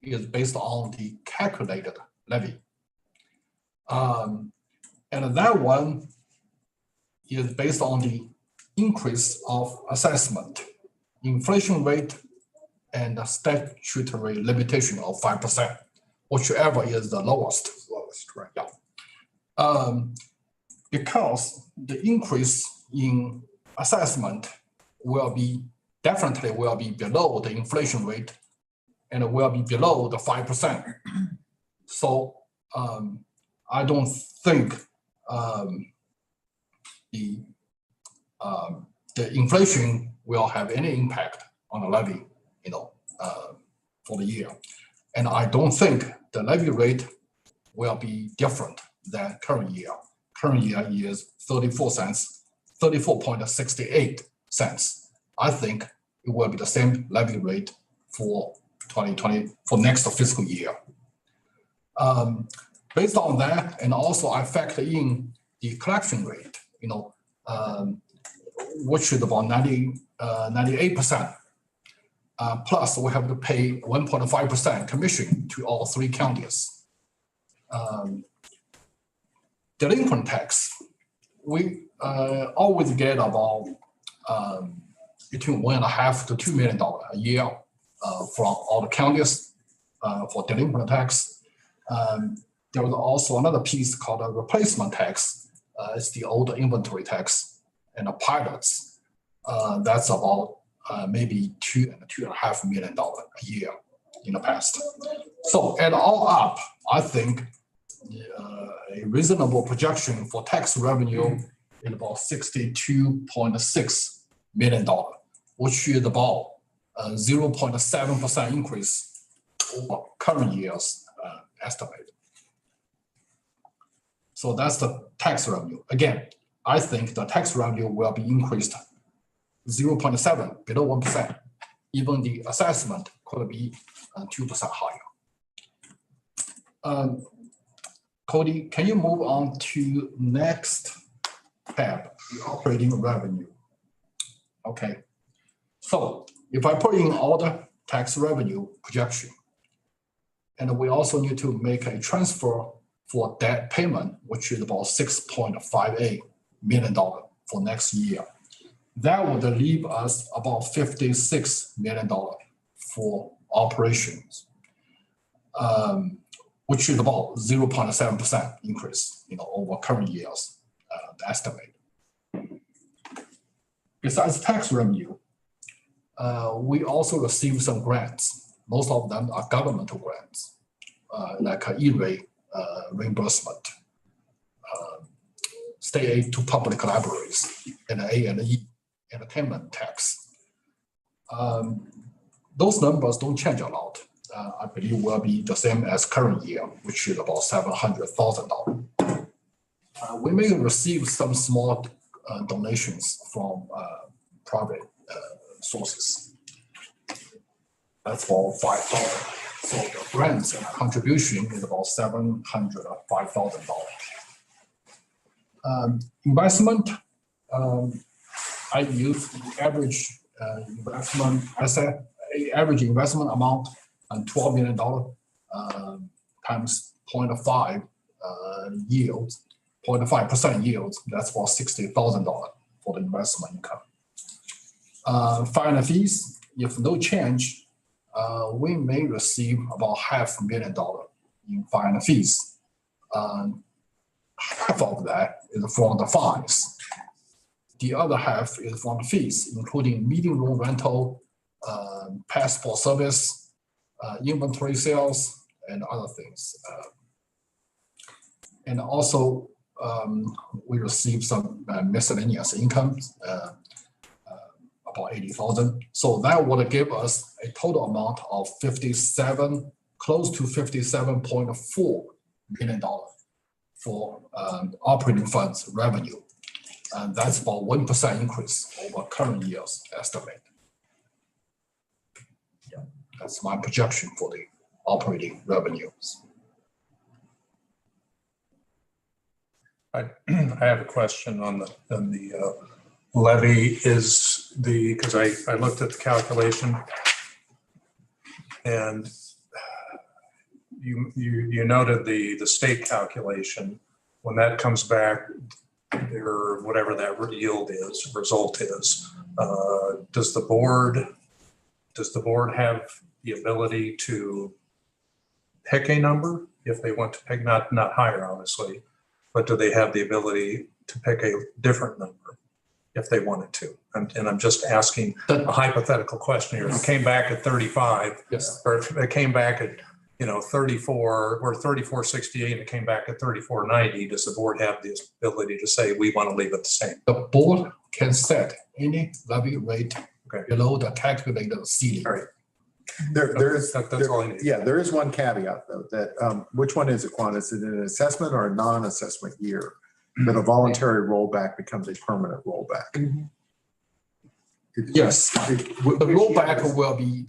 is based on the calculated levy. And that one is based on the increase of assessment, inflation rate, and the statutory limitation of 5%, whichever is the lowest. Right? Yeah. Because the increase in assessment will be definitely will be below the inflation rate and will be below the 5%. So I don't think the inflation will have any impact on the levy, for the year. And I don't think the levy rate will be different than current year. Current year is 34.68 cents. I think it will be the same levy rate for 2020, for next fiscal year. Based on that, and also I factor in the collection rate, which is about 98%. Plus, we have to pay 1.5% commission to all three counties. Delinquent tax, we always get about between $1.5 to $2 million a year from all the counties for delinquent tax. There was also another piece called a replacement tax. It's the old inventory tax and the pilots. That's about maybe $2 and $2.5 million a year in the past. So add all up, I think a reasonable projection for tax revenue is about $62.6 million, which is about 0.7% increase over current year's estimate. So that's the tax revenue. Again, I think the tax revenue will be increased 0.7, below 1%. Even the assessment could be 2% higher. Cody, can you move on to next tab, the operating revenue? Okay. So if I put in all the tax revenue projection, and we also need to make a transfer for debt payment, which is about $6.58 million for next year. That would leave us about $56 million for operations, which is about 0.7% increase, over current year's estimate. Besides tax revenue, we also receive some grants. Most of them are governmental grants, like E-rate reimbursement, state aid to public libraries, and A&E entertainment tax. Those numbers don't change a lot. I believe will be the same as current year, which is about $700,000. We may receive some small donations from private sources. That's for $5,000. So the grants and contribution is about $705,000. Investment, I use the average investment asset, average investment amount and $12 million times 0.5 yield, 0.5% yield. That's about $60,000 for the investment income. Final fees, if no change, we may receive about $500,000 in final fees. Half of that is from the fines. The other half is from the fees, including meeting room rental, passport service, inventory sales, and other things. And also, we receive some miscellaneous income, about 80,000. So that would give us a total amount of close to $57.4 million for operating funds revenue. And that's about 1% increase over current year's estimate. Yeah, that's my projection for the operating revenues. I have a question on the levy because I looked at the calculation and you noted the state calculation. When that comes back, or whatever that result is, does the board have the ability to pick a number if they want to pick, not higher obviously, but do they have the ability to pick a different number if they wanted to? And I'm just asking a hypothetical question here. If it came back at 35, yes, or if it came back at 34 or 3468 and it came back at 3490, does the board have the ability to say we want to leave it the same? The board can set any levy rate below the calculated ceiling. All right. That's all I need. Yeah, there is one caveat though, that which one is it, Quan? Is it an assessment or a non-assessment year? That a voluntary rollback becomes a permanent rollback. Mm-hmm. Yes, the rollback will be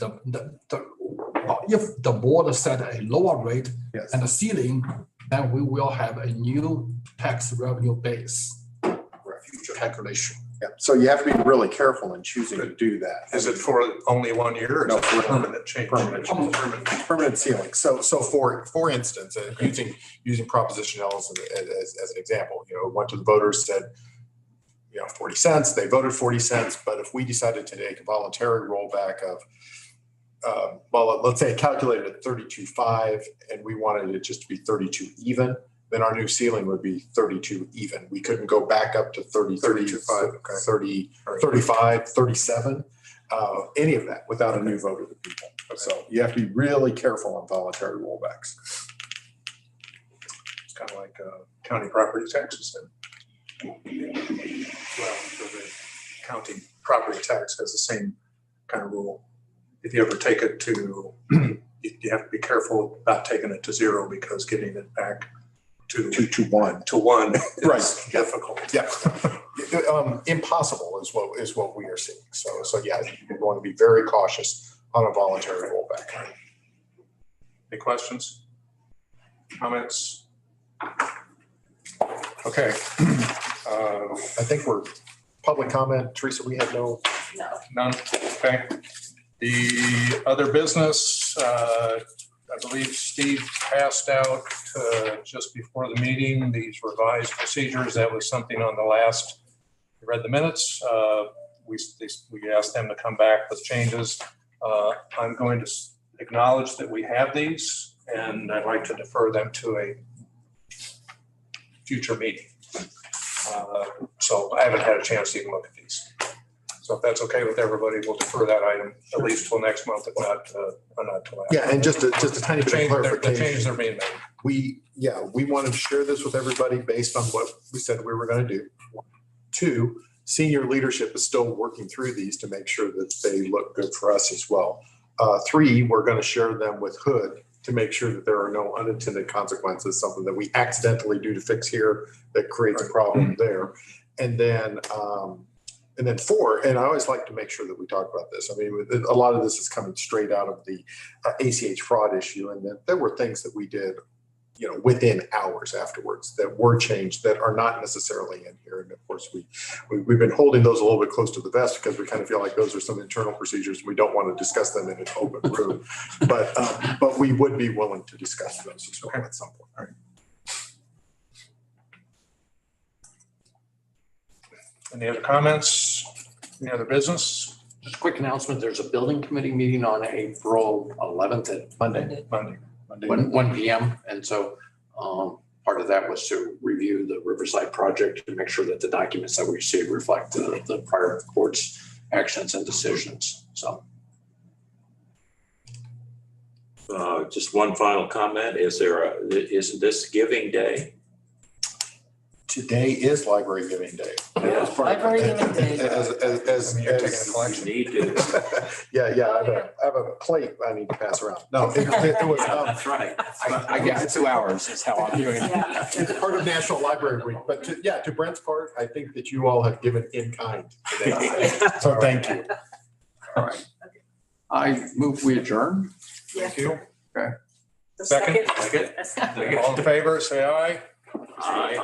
if the board set a lower rate and a ceiling, then we will have a new tax revenue base for future calculation. Yeah, so you have to be really careful in choosing to do that. Is it for only 1 year? Or no, is it for permanent change? Permanent ceiling. So for instance, using Proposition L as an example, went to the voters, said 40 cents. They voted 40 cents, but if we decided to take a voluntary rollback of let's say it calculated at 32.5 and we wanted it just to be 32 even, then our new ceiling would be 32 even. We couldn't go back up to 33, 30, 35, 37, any of that without a new vote of the people. Okay. So you have to be really careful on voluntary rollbacks. It's kind of like county property taxes then. Well, the county property tax has the same kind of rule. If you ever take it to, you have to be careful about taking it to zero because getting it back to one right, is difficult. Yeah, impossible is what we are seeing. So yeah, you're going to be very cautious on a voluntary rollback. Any questions? Comments? Okay. I think we're public comment. Teresa, we have none. Okay. The other business, I believe Steve passed out just before the meeting these revised procedures. That was something on the last. You read the minutes. We asked them to come back with changes. I'm going to acknowledge that we have these, and I'd like to defer them to a future meeting. So I haven't had a chance to even look at these. So if that's okay with everybody, we'll defer that item at least till next month, if not till after. Yeah, and just a tiny bit of clarification. The changes are being made. We wanted to share this with everybody based on what we said we were going to do. 2, senior leadership is still working through these to make sure that they look good for us as well. 3, we're going to share them with Hood to make sure that there are no unintended consequences, something that we accidentally do to fix here that creates a problem there. And then 4, and I always like to make sure that we talk about this. I mean, a lot of this is coming straight out of the ACH fraud issue. And then there were things that we did, you know, within hours afterwards that were changed that are not necessarily in here. And of course, we've been holding those a little bit close to the vest because we kind of feel like those are some internal procedures. And we don't want to discuss them in an open room, but we would be willing to discuss those as well at some point. All right. Any other comments? Any other business? Just a quick announcement, there's a building committee meeting on April 11th at Monday. 1 p.m. And so part of that was to review the Riverside project to make sure that the documents that we received reflect the prior court's actions and decisions. So. Just one final comment. Isn't this Giving Day? Today is Library Giving Day. Yeah. Library Giving Day. As you're taking a collection. You need to. Yeah, I have a plate I need to pass around. No, it was. That's right. I get 2 hours is how I'm doing it. It's part of National Library Week, but to Brent's part, I think that you all have given in kind today. So thank you. All right. I move we adjourn. Thank you. Okay. Second. All in favor, say aye. Aye.